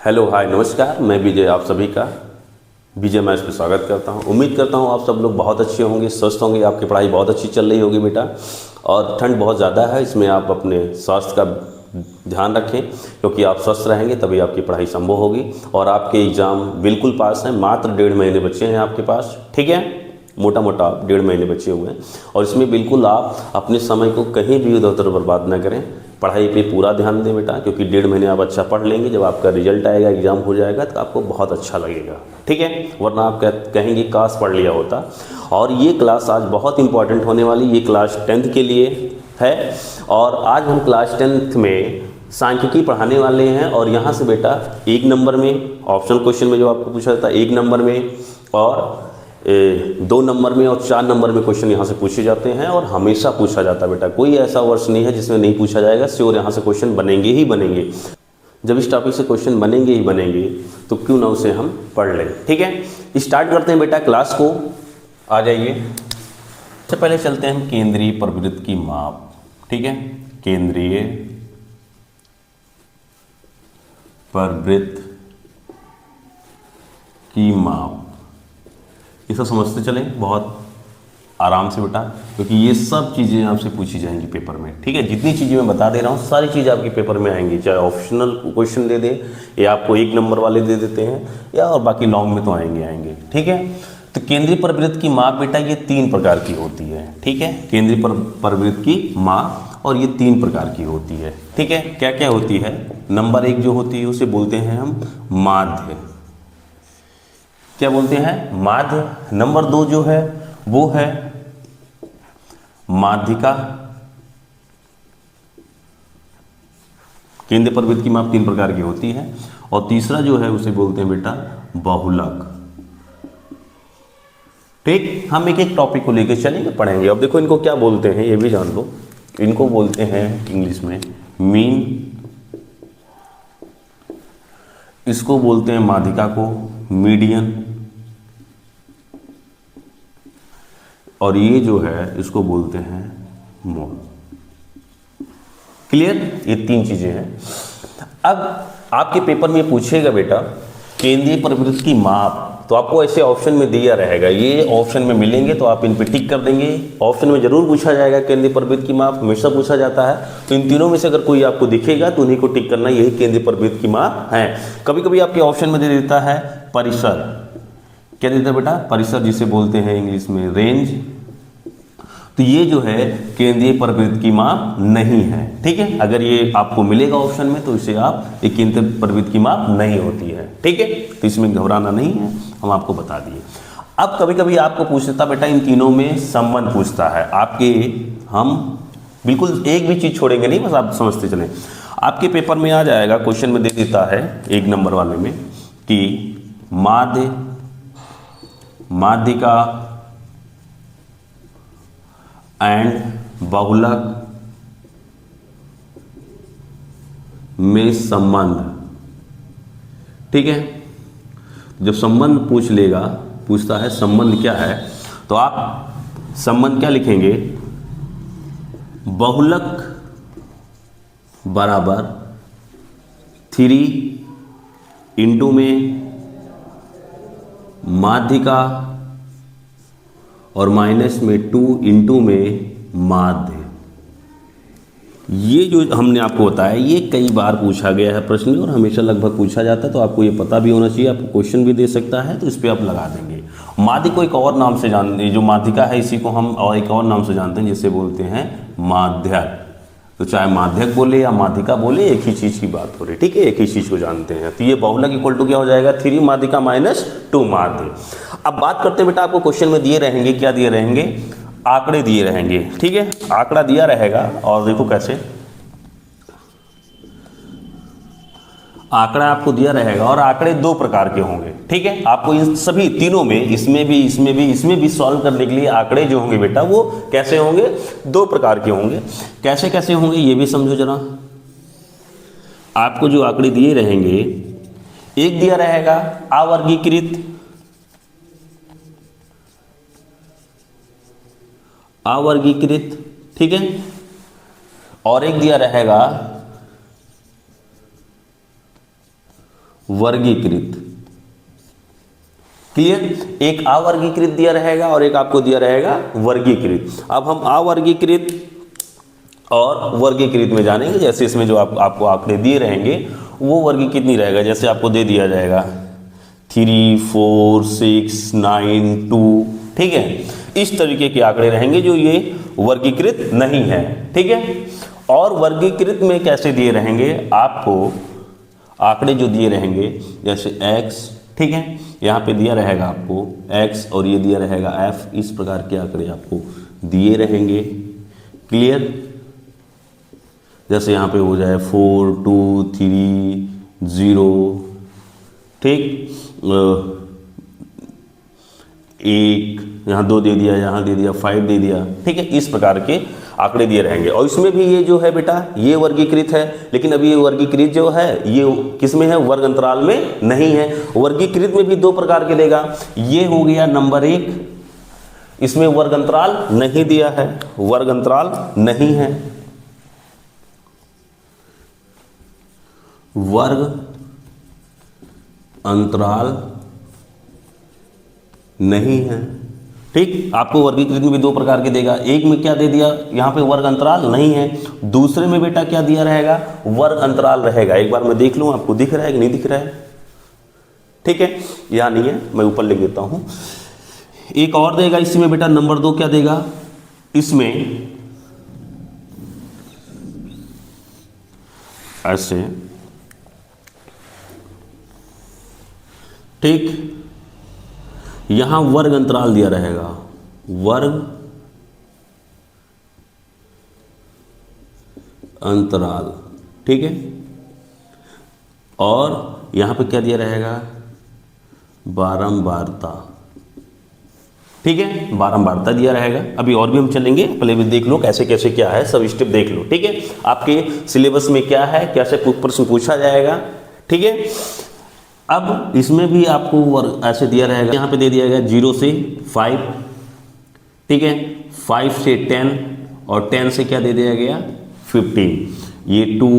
Hello hi नमस्कार, मैं विजय आप सभी का विजय मैथ्स में स्वागत करता हूं। उम्मीद करता हूं आप सब लोग बहुत अच्छे होंगे, स्वस्थ होंगे, आपकी पढ़ाई बहुत अच्छी चल रही होगी बेटा। और ठंड बहुत ज़्यादा है, इसमें आप अपने स्वास्थ्य का ध्यान रखें, क्योंकि आप स्वस्थ रहेंगे तभी आपकी पढ़ाई संभव होगी। और आपके एग्ज़ाम बिल्कुल पास हैं, मात्र 1.5 महीने बचे हैं आपके पास, ठीक है। मोटा मोटा 1.5 महीने बचे हुए हैं और इसमें बिल्कुल आप अपने समय को कहीं भी इधर उधर बर्बाद ना करें। पढ़ाई पे पूरा ध्यान दें बेटा, क्योंकि 1.5 महीने आप अच्छा पढ़ लेंगे, जब आपका रिजल्ट आएगा, एग्जाम हो जाएगा तो आपको बहुत अच्छा लगेगा, ठीक है। वरना आप कहेंगे काश पढ़ लिया होता। और ये क्लास आज बहुत इंपॉर्टेंट होने वाली, ये क्लास 10th के लिए है। और आज हम क्लास 10th में सांख्यिकी पढ़ाने वाले हैं। और यहाँ से बेटा 1 नंबर में ऑप्शनल क्वेश्चन में जो आपको पूछा जाता है 1 नंबर में, और 2 नंबर में और 4 नंबर में क्वेश्चन यहाँ से पूछे जाते हैं। और हमेशा पूछा जाता है बेटा, कोई ऐसा वर्ष नहीं है जिसमें नहीं पूछा जाएगा, श्योर यहाँ से क्वेश्चन बनेंगे ही बनेंगे। जब इस टॉपिक से क्वेश्चन बनेंगे ही बनेंगे तो क्यों ना उसे हम पढ़ लें, ठीक है। स्टार्ट करते हैं बेटा क्लास को, आ जाइए। सबसे पहले चलते हैं हम केंद्रीय प्रवृत्त की माप, ठीक है। केंद्रीय प्रवृत्त की माप, इसे समझते चलें बहुत आराम से बेटा, क्योंकि ये सब चीज़ें आपसे पूछी जाएंगी पेपर में, ठीक है। जितनी चीज़ें मैं बता दे रहा हूँ सारी चीज़ आपके पेपर में आएंगी, चाहे ऑप्शनल क्वेश्चन दे दे या आपको 1 नंबर वाले दे देते हैं, या और बाकी लॉन्ग में तो आएंगे, ठीक है। तो केंद्रीय प्रवृत्त की माप बेटा ये 3 प्रकार की होती है, ठीक है। केंद्रीय प्रवृत्त की माप और ये 3 प्रकार की होती है, ठीक है। क्या क्या होती है? नंबर 1 जो होती है उसे बोलते हैं हम माध्य, क्या बोलते हैं? माध्य। नंबर 2 जो है वो है माध्यिका। केंद्रीय प्रवृत्त की माप 3 प्रकार की होती है। और तीसरा जो है उसे बोलते हैं बेटा बहुलक, ठीक। हम एक एक टॉपिक को लेकर चलेंगे, पढ़ेंगे। अब देखो इनको क्या बोलते हैं ये भी जान लो। इनको बोलते हैं इंग्लिश में मीन, इसको बोलते हैं माध्यिका को मीडियन, और ये जो है इसको बोलते हैं मोड। क्लियर? ये 3 चीजें हैं। अब आपके पेपर में पूछेगा बेटा केंद्रीय प्रवृत्त की माप, तो आपको ऐसे ऑप्शन में दिया रहेगा, ये ऑप्शन में मिलेंगे तो आप इन पे टिक कर देंगे। ऑप्शन में जरूर पूछा जाएगा केंद्रीय प्रवृत्त की माप, हमेशा पूछा जाता है। तो इन तीनों में से अगर कोई आपको दिखेगा तो उन्हीं को टिक करना, यही केंद्रीय प्रवृत्त की माप है। कभी कभी आपके ऑप्शन में दे देता है परिसर, क्या देता है बेटा? परिसर, जिसे बोलते हैं इंग्लिश में रेंज। तो ये जो है केंद्रीय प्रवृत्त की माप नहीं है, ठीक है। अगर ये आपको मिलेगा ऑप्शन में तो इसे आप एक केंद्रीय प्रवृत्त की माप नहीं होती है, ठीक है। तो इसमें घबराना नहीं है, हम आपको बता दिए। अब कभी कभी आपको पूछता बेटा इन तीनों में संबंध पूछता है आपके, हम बिल्कुल एक भी चीज छोड़ेंगे नहीं, बस आप समझते चलें। आपके पेपर में आ जाएगा, क्वेश्चन में दे देता है 1 नंबर वाले में कि माध्य, माध्यिका एंड बहुलक में संबंध, ठीक है। जब संबंध पूछ लेगा, पूछता है संबंध क्या है, तो आप संबंध क्या लिखेंगे? बहुलक बराबर 3 इंटू में माध्यिका और माइनस में 2 इंटू में माध्य। ये जो हमने आपको बताया ये कई बार पूछा गया है प्रश्न में और हमेशा लगभग पूछा जाता है, तो आपको ये पता भी होना चाहिए। आपको क्वेश्चन भी दे सकता है, तो इस पर आप लगा देंगे। माध्य को एक और नाम से जानते, जो माध्यिका है इसी को हम और एक और नाम से जानते हैं, जिसे बोलते हैं माध्यक। तो चाहे माध्यक बोले या माध्यिका बोले, एक ही चीज की बात हो रही, ठीक है, एक ही चीज को जानते हैं। तो ये बहुलक इक्वल टू क्या हो जाएगा? 3 माध्यिका माइनस 2 माध्य। अब बात करते हैं बेटा, आपको क्वेश्चन में दिए रहेंगे, क्या दिए रहेंगे? आंकड़े दिए रहेंगे, ठीक है। आंकड़ा दिया रहेगा और देखो कैसे आंकड़ा आपको दिया रहेगा, और आंकड़े 2 प्रकार के होंगे, ठीक है। आपको इन सभी तीनों में, इसमें भी, इसमें भी, इसमें भी सॉल्व करने के लिए आंकड़े जो होंगे बेटा वो कैसे होंगे? 2 प्रकार के होंगे। कैसे कैसे होंगे ये भी समझो जरा। आपको जो आंकड़े दिए रहेंगे, एक दिया रहेगा अवर्गीकृत, अवर्गीकृत, ठीक है, और एक दिया रहेगा वर्गीकृत। क्लियर? एक अवर्गीकृत दिया रहेगा और एक आपको दिया रहेगा वर्गीकृत। अब हम अवर्गीकृत और वर्गीकृत में जानेंगे। जैसे इसमें जो आपको आंकड़े दिए रहेंगे वो वर्गीकृत नहीं रहेगा। जैसे आपको दे दिया जाएगा 3, 4, 6, 9, 2, ठीक है, इस तरीके के आंकड़े रहेंगे जो ये वर्गीकृत नहीं है। ठीक है, और वर्गीकृत में कैसे दिए रहेंगे, आपको आंकड़े जो दिए रहेंगे जैसे x, ठीक है, यहाँ पे दिया रहेगा आपको x और ये दिया रहेगा f, इस प्रकार के आंकड़े आपको दिए रहेंगे। क्लियर? जैसे यहाँ पे हो जाए 4, 2, 3, 0, ठीक, 1, यहाँ 2 दे दिया, यहाँ दे दिया 5 दे दिया, ठीक है, इस प्रकार के आंकड़े दिए रहेंगे। और इसमें भी ये जो है बेटा ये वर्गीकृत है, लेकिन अभी ये वर्गीकृत जो है ये किस में है, वर्ग अंतराल में नहीं है। वर्गीकृत में भी 2 प्रकार के देगा। ये हो गया नंबर 1, इसमें वर्ग अंतराल नहीं दिया है, वर्ग अंतराल नहीं है, वर्ग अंतराल नहीं है। ठीक, आपको वर्गीकृत में भी 2 प्रकार के देगा। एक में क्या दे दिया, यहाँ पे वर्ग अंतराल नहीं है, दूसरे में बेटा क्या दिया रहेगा, वर्ग अंतराल रहेगा। एक बार मैं देख लूँ आपको दिख रहा है कि नहीं दिख रहा है। ठीक है, यहाँ नहीं है, मैं ऊपर लिख देता हूँ। एक और देगा इसमें बेटा नंबर 2 क्या देगा, इसमें ऐसे, ठीक, यहां वर्ग अंतराल दिया रहेगा, वर्ग अंतराल, ठीक है, और यहां पे क्या दिया रहेगा, बारंबारता। ठीक है, बारंबारता दिया रहेगा। अभी और भी हम चलेंगे, पहले भी देख लो कैसे कैसे क्या है, सब स्टेप देख लो। ठीक है, आपके सिलेबस में क्या है, कैसे प्रश्न पूछा जाएगा। ठीक है, अब इसमें भी आपको वर्ग ऐसे दिया रहेगा, यहाँ पे दे दिया गया 0 से 5, ठीक है, 5 से 10 और 10 से क्या दे दिया गया 15, ये 2,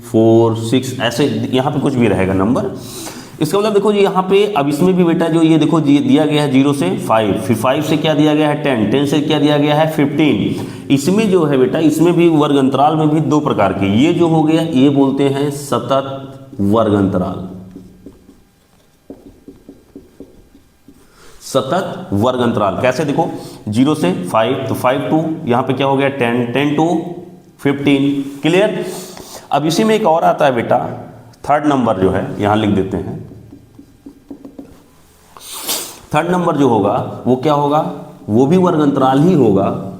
4, 6 ऐसे यहाँ पे कुछ भी रहेगा नंबर। इसका मतलब देखो जी यहाँ पे अब इसमें भी बेटा जो ये देखो ये दिया गया है 0 से 5, फिर 5 से क्या दिया गया है 10, 10 से क्या दिया गया है 15। इसमें जो है बेटा इसमें भी वर्ग अंतराल में भी 2 प्रकार के, ये जो हो गया ये बोलते हैं सतत वर्ग अंतराल, सतत वर्ग अंतराल। कैसे देखो 0 से 5 तो 5 टू यहाँ पे क्या हो गया 10, 10 टू 15। क्लियर? अब इसी में एक और आता है बेटा, थर्ड नंबर जो है यहां लिख देते हैं। थर्ड नंबर जो होगा वो क्या होगा, वो भी वर्ग अंतराल ही होगा,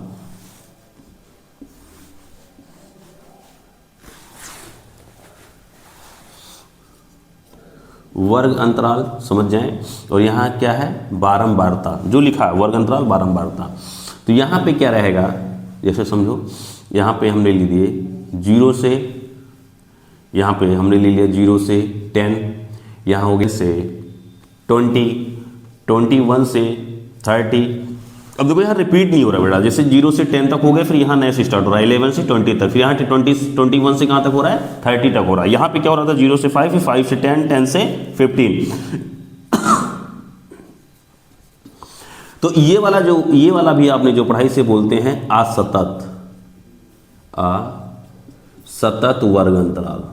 वर्ग अंतराल, समझ जाएं। और यहाँ क्या है बारंबारता, जो लिखा है वर्ग अंतराल बारंबारता। तो यहाँ पे क्या रहेगा, जैसे समझो यहाँ पे हमने ले लिए 0 से, यहाँ पे हमने ले लिया 0 से 10, यहाँ हो गए से 20, 21 से 30। अब देखो यहाँ रिपीट नहीं हो रहा बेटा, जैसे 0 से 10 तक हो गए, फिर यहाँ नया से स्टार्ट हो रहा है 11 से 20 तक, फिर यहाँ 21 से कहाँ तक हो रहा है 30 तक हो रहा है। यहाँ पे क्या हो रहा था 0 से 5, फिर 5 से 10, 10 से 15। तो ये वाला भी आपने जो पढ़ाई से बोलते हैं असतत, सतत वर्ग अंतराल।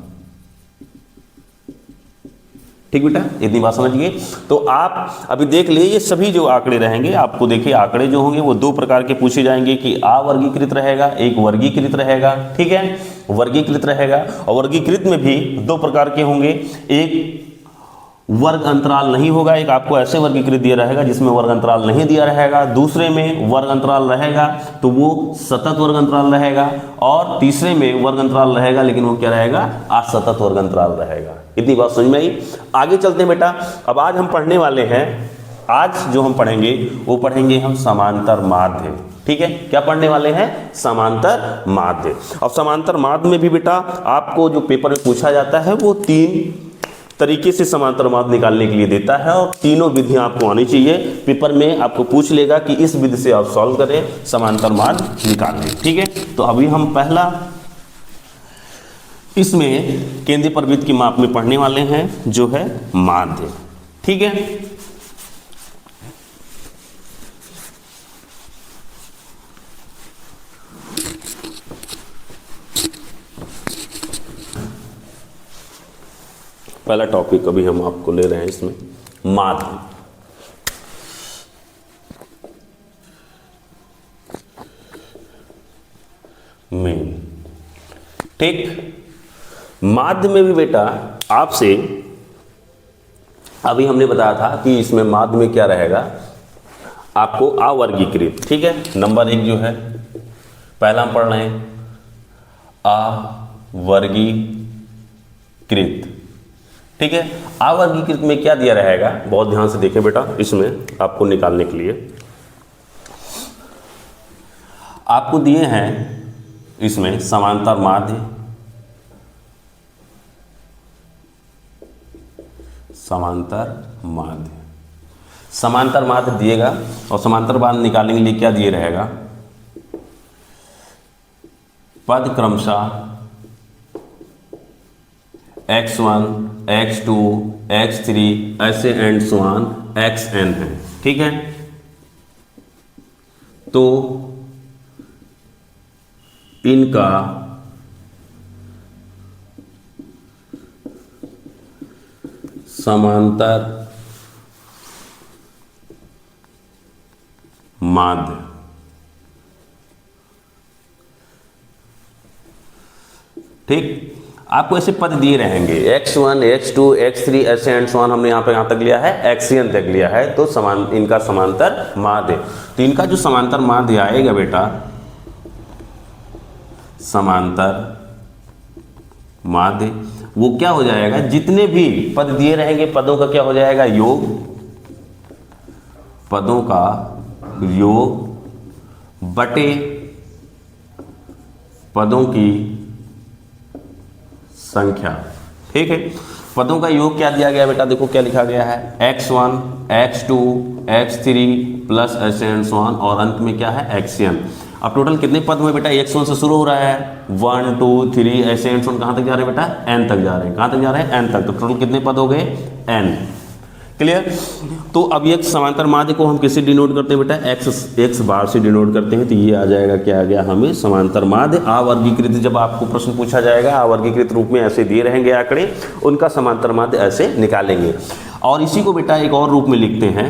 ठीक बेटा, इतनी बात समझ गए। तो आप अभी देख लिए ये सभी जो आंकड़े रहेंगे, आपको देखिए आंकड़े जो होंगे वो 2 प्रकार के पूछे जाएंगे कि अवर्गीकृत रहेगा, एक वर्गीकृत रहेगा। ठीक है, वर्गीकृत रहेगा, और वर्गीकृत में भी 2 प्रकार के होंगे, एक वर्ग अंतराल नहीं होगा, एक आपको ऐसे वर्गीकृत दिया रहेगा जिसमें वर्ग अंतराल नहीं दिया रहेगा, दूसरे में वर्ग अंतराल रहेगा तो वो सतत वर्ग अंतराल रहेगा, और तीसरे में वर्ग अंतराल रहेगा लेकिन वो क्या रहेगा असतत वर्ग अंतराल रहेगा। इतनी बात समझ में आई। आगे चलते हैं बेटा। अब आज हम पढ़ने वाले हैं, आज जो हम पढ़ेंगे वो पढ़ेंगे हम समांतर माध्य। ठीक है, क्या पढ़ने वाले हैं, समांतर माध्य। अब समांतर माध्य में भी बेटा आपको जो पेपर में पूछा जाता है वो 3 तरीके से समांतर माध्य निकालने के लिए देता है, और तीनों विधियां आपको आनी चाहिए। पेपर में आपको पूछ लेगा कि इस विधि से आप सॉल्व करें समांतर माध्य निकालने। ठीक है, तो अभी हम इसमें केंद्रीय प्रवृत्ति की माप में पढ़ने वाले हैं जो है माध्य। ठीक है, पहला टॉपिक अभी हम आपको ले रहे हैं इसमें माध्य। मेन, ठीक। माध्य में भी बेटा आपसे अभी हमने बताया था कि इसमें माध्य में क्या रहेगा, आपको अवर्गीकृत। ठीक है, नंबर 1 जो है पहला हम पढ़ रहे हैं अवर्गीकृत। ठीक है, अवर्गीकृत में क्या दिया रहेगा, बहुत ध्यान से देखें बेटा, इसमें आपको निकालने के लिए आपको दिए हैं इसमें समांतर माध्य, समांतर माध्य दिएगा और समांतर माध्य निकालने के लिए क्या दिए रहेगा, पद क्रमशः x1 x2 x3 ऐसे एंड सो ऑन xn है। ठीक है, तो इनका समांतर माध्य ठीक, आपको ऐसे पद दिए रहेंगे x1 x2 x3 ऐसे एंड सो ऑन, हमने यहाँ पे यहाँ तक लिया है xn तक लिया है, तो इनका समांतर माध्य। तो इनका जो समांतर माध्य आएगा बेटा, समांतर माध्य, वो क्या हो जाएगा, जितने भी पद दिए रहेंगे पदों का क्या हो जाएगा, योग, पदों का योग बटे पदों की संख्या। ठीक है, पदों का योग क्या दिया गया बेटा, देखो क्या लिखा गया है, x1 x2 x3 प्लस ऐसे एंड सो ऑन, और अंत में क्या है xn। अब टोटल कितने पद हुए बेटा, x1 से शुरू हो रहा है 1 2 3 ऐसे एंड सो ऑन, कहां तक जा रहे हैं बेटा, n तक जा रहे हैं। कहां तक जा रहे हैं, n तक। तो टोटल कितने पद हो गए, n। क्लियर। तो अब ये समांतर माध्य को हम किससे डिनोट करते हैं बेटा, x बार से डिनोट करते हैं। तो ये आ जाएगा, क्या आ गया हमें, समांतर माध्य अवर्गीकृत। जब आपको प्रश्न पूछा जाएगा अवर्गीकृत रूप में ऐसे दिए रहेंगे आंकड़े, उनका समांतर माध्य ऐसे निकालेंगे। और इसी को बेटा एक और रूप में लिखते हैं,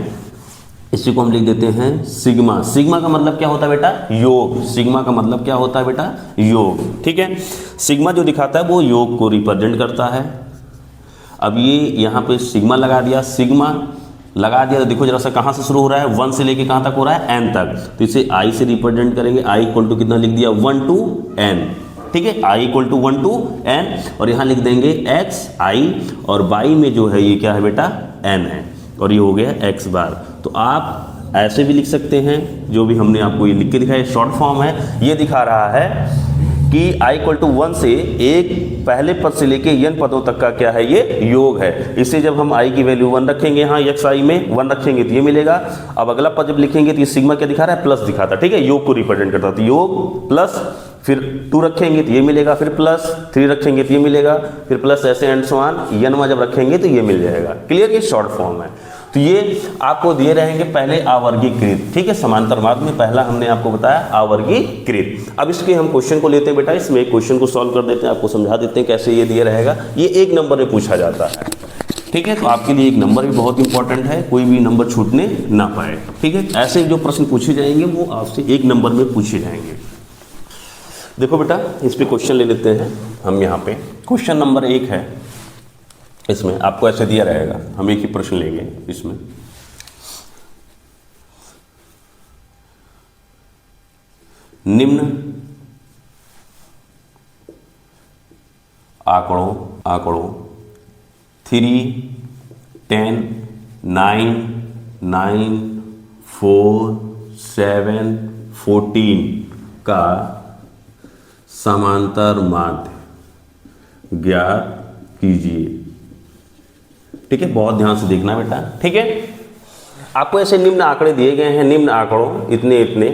इसी को हम लिख देते हैं सिग्मा। सिग्मा का मतलब क्या होता है बेटा, योग। सिग्मा का मतलब क्या होता है बेटा, योग। ठीक है, सिग्मा जो दिखाता है वो योग को रिप्रेजेंट करता है। अब ये यहाँ पे सिग्मा लगा दिया, सिग्मा लगा दिया तो देखो जरा सा कहाँ से शुरू हो रहा है, 1 से लेके कहाँ तक हो रहा है, n तक। तो इसे i से रिप्रेजेंट करेंगे, i इक्वल टू कितना लिख दिया, 1 to n। ठीक है, i equal to 1 to n, और यहाँ लिख देंगे x i, और y में जो है ये क्या है बेटा, n है, और ये हो गया x बार। तो आप ऐसे भी लिख सकते हैं, जो भी हमने आपको ये लिख के दिखाया शॉर्ट फॉर्म है। ये दिखा रहा है कि i इक्वल टू 1 से एक पहले पद से लेके n पदों तक का क्या है, ये योग है। इसे जब हम i की वैल्यू 1 रखेंगे, यहाँ x i में 1 रखेंगे तो ये मिलेगा। अब अगला पद जब लिखेंगे तो ये सिग्मा क्या दिखा रहा है, प्लस दिखाता है। ठीक है, योग को रिप्रेजेंट करता है। तो योग प्लस, फिर 2 रखेंगे तो ये मिलेगा, फिर प्लस 3 रखेंगे तो ये मिलेगा, फिर प्लस ऐसे एंड सो ऑन, n जब रखेंगे तो ये मिल जाएगा। क्लियर, ये शॉर्ट फॉर्म है। तो ये आपको दिए रहेंगे पहले अवर्गीकृत। ठीक है, समांतर माध्य में पहला हमने आपको बताया अवर्गीकृत। अब इसके हम क्वेश्चन को लेते हैं बेटा, इसमें क्वेश्चन को सॉल्व कर देते हैं, आपको समझा देते हैं कैसे ये दिया रहेगा। ये 1 नंबर में पूछा जाता है। ठीक है, तो आपके लिए 1 नंबर भी बहुत इंपॉर्टेंट है, कोई भी नंबर छूटने ना पाए। ठीक है, ऐसे जो प्रश्न पूछे जाएंगे वो आपसे 1 नंबर में पूछे जाएंगे। देखो बेटा, इस पर क्वेश्चन ले लेते हैं हम। यहाँ पे क्वेश्चन नंबर 1 है, इसमें आपको ऐसे दिया रहेगा, हम एक ही प्रश्न लेंगे इसमें। निम्न आंकड़ों 3 10 9 9 4 7 14 का समांतर माध्य ज्ञात कीजिए। ठीक है, बहुत ध्यान से देखना बेटा। ठीक है, आपको ऐसे निम्न आंकड़े दिए गए हैं, निम्न आंकड़ों इतने इतने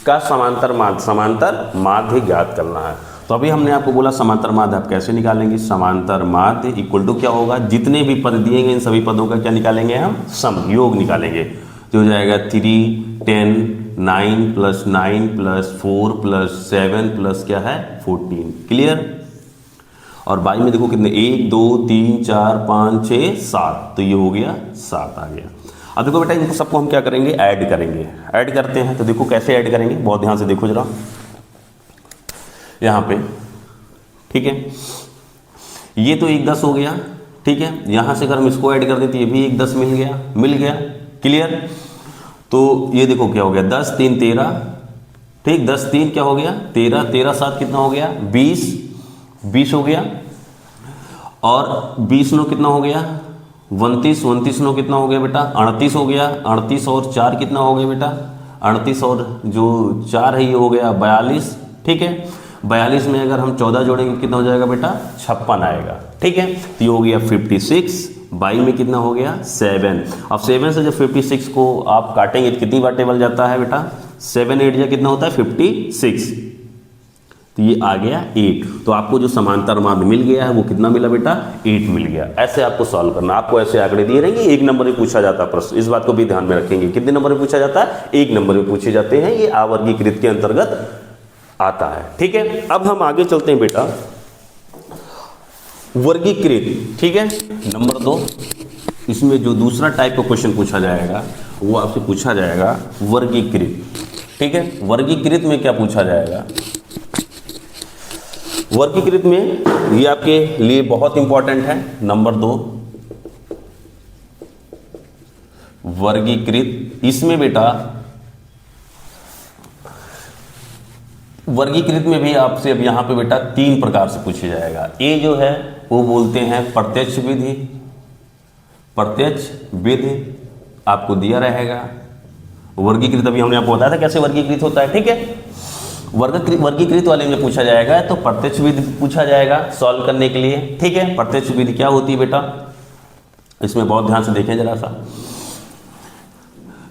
का समांतर माध्य ज्ञात करना है। तो अभी हमने आपको बोला समांतर माध्य आप कैसे निकालेंगे। समांतर माध्य इक्वल टू क्या होगा, जितने भी पद दिए गए इन सभी पदों का क्या निकालेंगे हम, सम, योग निकालेंगे। जो हो जाएगा 3 10 9 + 9 + 4 + 7 प्लस क्या है 14। क्लियर। और बाई में देखो कितने, 1 2 3 4 5 6 7, तो ये हो गया 7 आ गया। अब देखो बेटा इनको सबको हम क्या करेंगे, ऐड करेंगे। ऐड करते हैं तो देखो कैसे ऐड करेंगे, बहुत ध्यान से देखो जरा यहाँ पे। ठीक है, ये तो 1 10 हो गया। ठीक है, यहाँ से अगर हम इसको ऐड कर दें तो ये भी 1 10 मिल गया। क्लियर। तो ये देखो क्या हो गया, 10 3 13। ठीक, 10 3 क्या हो गया 13, 13 7 कितना हो गया 20 हो गया। और 20 9 कितना हो गया 29, 29 9 कितना हो गया बेटा 38 हो गया। 38 और 4 कितना हो गया बेटा 38 और जो 4 है ये हो गया 42। ठीक है, 42 में अगर हम 14 जोड़ेंगे कितना हो जाएगा बेटा 56 आएगा। ठीक है, तो ये हो गया 56। 22 में कितना हो गया 7। अब 7 से जब 56 को आप काटेंगे तो कितनी बार टेबल जाता है बेटा 7 8 या कितना होता है 56। तो ये आ गया 8। तो आपको जो समांतर माध्य मिल गया है वो कितना मिला बेटा 8 मिल गया। ऐसे आपको सॉल्व करना, आपको ऐसे आंकड़े दिए रहेंगे। 1 नंबर में पूछा जाता है प्रश्न, इस बात को भी ध्यान में रखेंगे। कितने नंबर में पूछा जाता है 1 नंबर में पूछे जाते हैं, ये आवर्गीकृत के अंतर्गत आता है। ठीक है, अब हम आगे चलते हैं बेटा वर्गीकृत। ठीक है, नंबर 2, इसमें जो दूसरा टाइप का क्वेश्चन पूछा जाएगा वो आपसे पूछा जाएगा वर्गीकृत। ठीक है, वर्गीकृत में क्या पूछा जाएगा, वर्गीकृत में ये आपके लिए बहुत इंपॉर्टेंट है। नंबर 2 वर्गीकृत, इसमें बेटा वर्गीकृत में भी आपसे अब यहां पे बेटा 3 प्रकार से पूछा जाएगा। ये जो है वो बोलते हैं प्रत्यक्ष विधि। प्रत्यक्ष विधि आपको दिया रहेगा। वर्गीकृत अभी हमने आपको बताया था कैसे वर्गीकृत होता है। ठीक है, वर्गीकृत वाले में पूछा जाएगा तो प्रत्यक्ष विधि पूछा जाएगा सॉल्व करने के लिए। ठीक है, प्रत्यक्ष विधि क्या होती है बेटा, इसमें बहुत ध्यान से देखें जरा सा।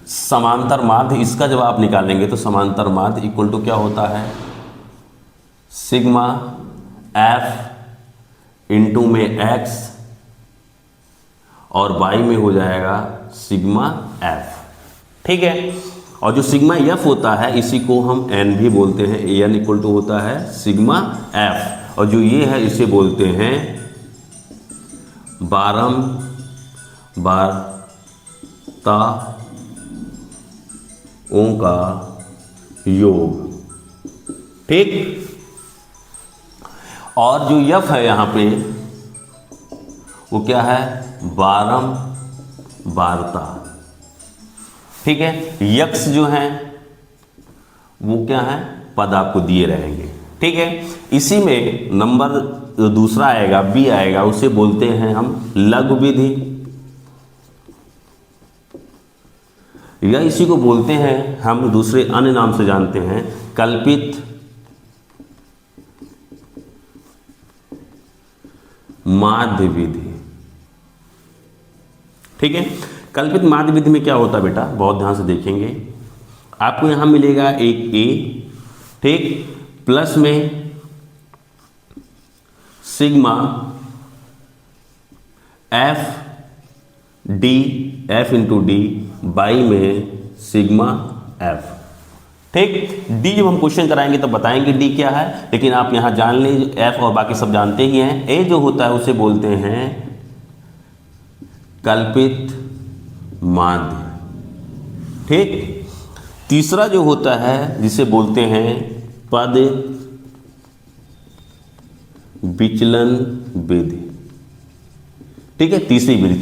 समांतर माध्य, इसका जब आप निकालेंगे तो समांतर माध्य इक्वल टू क्या होता है सिग्मा एफ इंटू में एक्स और वाई में हो जाएगा सिग्मा एफ। ठीक है, और जो सिग्मा एफ होता है इसी को हम एन भी बोलते हैं। एन इक्वल टू होता है सिग्मा एफ, और जो ये है इसे बोलते हैं बारंबारताओं का योग। ठीक, और जो एफ है यहां पे वो क्या है बारंबारता। ठीक है, यक्स जो है वो क्या है पद आपको दिए रहेंगे। ठीक है, इसी में नंबर जो दूसरा आएगा बी आएगा उसे बोलते हैं हम लघु विधि, या इसी को बोलते हैं हम दूसरे अन्य नाम से जानते हैं कल्पित माध्य विधि। ठीक है, कल्पित माध्य विधि में क्या होता है बेटा, बहुत ध्यान से देखेंगे। आपको यहां मिलेगा एक ए, ठीक, प्लस में sigma F D, F into D, by में सिग्मा एफ। ठीक, डी जब हम क्वेश्चन कराएंगे तब बताएंगे डी क्या है, लेकिन आप यहां जान लें एफ और बाकी सब जानते ही हैं। ए जो होता है उसे बोलते हैं कल्पित माध्य। ठीक, तीसरा जो होता है जिसे बोलते हैं पद विचलन विधि। ठीक है, तीसरी विधि,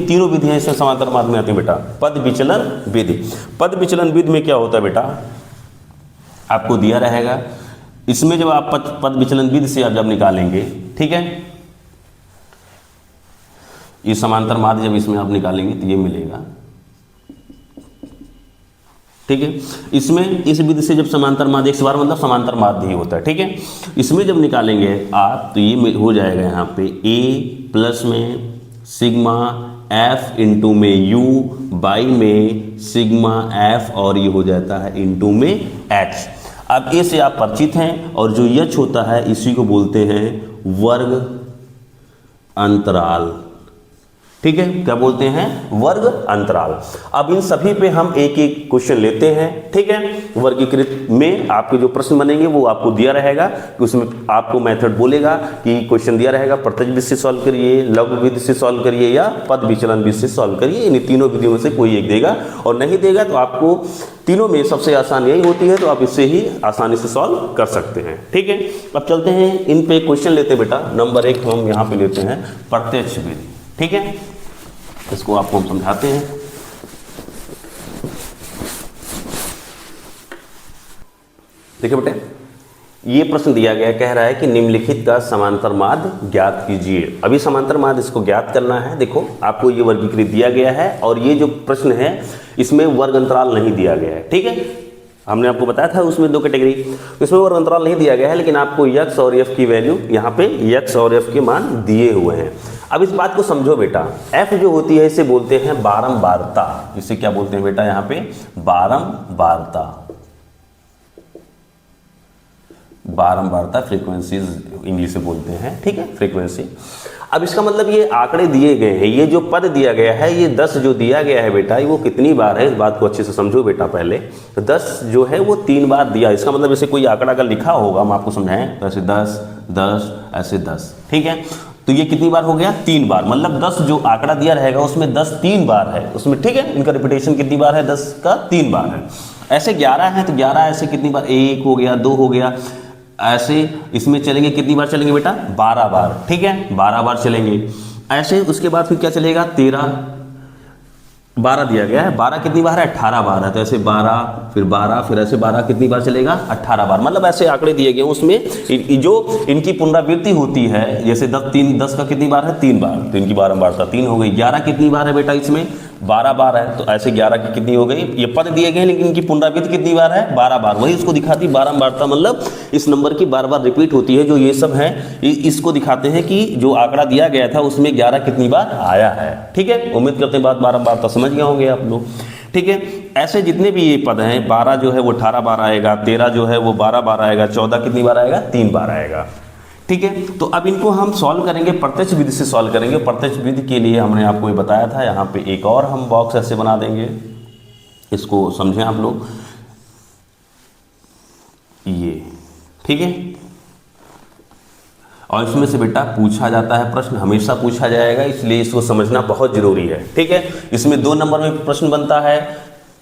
तीनों विधियां इसमें समांतर माध्य में आती हैं बेटा। पद विचलन विधि, पद विचलन विधि में क्या होता है बेटा, आपको दिया रहेगा। इसमें जब आप पद विचलन विधि से आप जब निकालेंगे, ठीक है, ये समांतर माध्य जब इसमें आप निकालेंगे तो ये मिलेगा। ठीक है, इसमें इस विधि से जब समांतर माध्य, एक बार मतलब समांतर माध्य ही होता है। ठीक है, इसमें जब निकालेंगे आप तो ये हो जाएगा यहाँ पे ए प्लस में सिग्मा एफ इंटू में यू, बाई में सिग्मा एफ, और ये हो जाता है इंटू में एच। अब ए से आप परिचित हैं, और जो यच होता है इसी को बोलते हैं वर्ग अंतराल। ठीक है, क्या बोलते हैं? वर्ग अंतराल। अब इन सभी पे हम एक एक क्वेश्चन लेते हैं। ठीक है, वर्गीकृत में आपके जो प्रश्न बनेंगे वो आपको दिया रहेगा कि उसमें आपको मेथड बोलेगा कि क्वेश्चन दिया रहेगा प्रत्यक्ष विधि से सॉल्व करिए, लघु विधि से सॉल्व करिए या पद विचलन विधि से सॉल्व करिए। इन तीनों विधियों में से कोई एक देगा, और नहीं देगा तो आपको तीनों में सबसे आसान यही होती है, तो आप इससे ही आसानी से सॉल्व कर सकते हैं। ठीक है, अब चलते हैं इन पे क्वेश्चन लेते हैं बेटा। नंबर 1 हम यहाँ पे लेते हैं प्रत्यक्ष विधि। ठीक है, इसको आपको हम समझाते हैं। देखिए बेटे, ये प्रश्न दिया गया, कह रहा है कि निम्नलिखित का समांतर माध्य ज्ञात कीजिए। अभी समांतर माध्य इसको ज्ञात करना है। देखो आपको ये वर्गीकृत दिया गया है, और ये जो प्रश्न है इसमें वर्ग अंतराल नहीं दिया गया है। ठीक है, हमने आपको बताया था उसमें 2 कैटेगरी, इसमें वर्ग अंतराल नहीं दिया गया है, लेकिन आपको यक्स और एफ की वैल्यू यहाँ पे यक्स और एफ के मान दिए हुए हैं। अब इस बात को समझो बेटा, एफ जो होती है इसे बोलते हैं बारंबारता। इसे क्या बोलते हैं बेटा? यहाँ पे बारंबारता, बारंबारता फ्रीक्वेंसीज इंग्लिश से बोलते हैं। ठीक है, फ्रीक्वेंसी। अब इसका मतलब ये आंकड़े दिए गए हैं, ये जो पद दिया गया है, ये 10 जो दिया गया है बेटा, वो कितनी बार है? इस बात को अच्छे से समझो बेटा। पहले 10 जो है वो 3 बार दिया। इसका मतलब ऐसे कोई आंकड़ा अगर लिखा होगा, हम आपको समझाएं, तो ऐसे 10 10 ऐसे 10। ठीक है, तो ये कितनी बार हो गया? 3 बार। मतलब 10 जो आंकड़ा दिया रहेगा उसमें 10 3 बार है उसमें। ठीक है, इनका रिपीटेशन कितनी बार है? 10 का 3 बार है। ऐसे 11 है तो 11 ऐसे कितनी बार? 1 हो गया, 2 हो गया, ऐसे इसमें चलेंगे कितनी बार चलेंगे बेटा? 12 बार। ठीक है, 12 बार चलेंगे ऐसे। उसके बाद फिर क्या चलेगा? 13, 12 दिया गया है, 12 कितनी बार है? 18 बार है, तो ऐसे 12 फिर 12 फिर ऐसे 12 कितनी बार चलेगा? 18 बार। मतलब ऐसे आंकड़े दिए गए उसमें जो इनकी पुनरावृत्ति होती है, जैसे 10 का कितनी बार है? 3 बार, तो इनकी बारंबारता 3 हो गई। 11 कितनी बार है बेटा? इसमें 12 बार है, तो ऐसे 11 की कितनी हो गई? ये पद दिए गए लेकिन इनकी पुनरावृत्ति कितनी बार है? 12 बार। वही उसको दिखाती बारंबारता, मतलब इस नंबर की बार बार रिपीट होती है। जो ये सब है इसको दिखाते हैं कि जो आंकड़ा दिया गया था उसमें 11 कितनी बार आया है। ठीक है, उम्मीद करते हैं बात बारंबारता समझ गए होंगे आप लोग। ठीक है, ऐसे जितने भी ये पद हैं, 12 जो है वो 18 बार आएगा, 13 जो है वो 12 बार आएगा, 14 कितनी बार आएगा? 3 बार आएगा। ठीक है, तो अब इनको हम सॉल्व करेंगे, प्रत्यक्ष विधि से सॉल्व करेंगे। प्रत्यक्ष विधि के लिए हमने आपको ये बताया था, यहाँ पे एक और हम बॉक्स ऐसे बना देंगे, इसको समझें आप लोग। ये ठीक है, और इसमें से बेटा पूछा जाता है प्रश्न, हमेशा पूछा जाएगा, इसलिए इसको समझना बहुत जरूरी है। ठीक है, इसमें 2 नंबर में प्रश्न बनता है,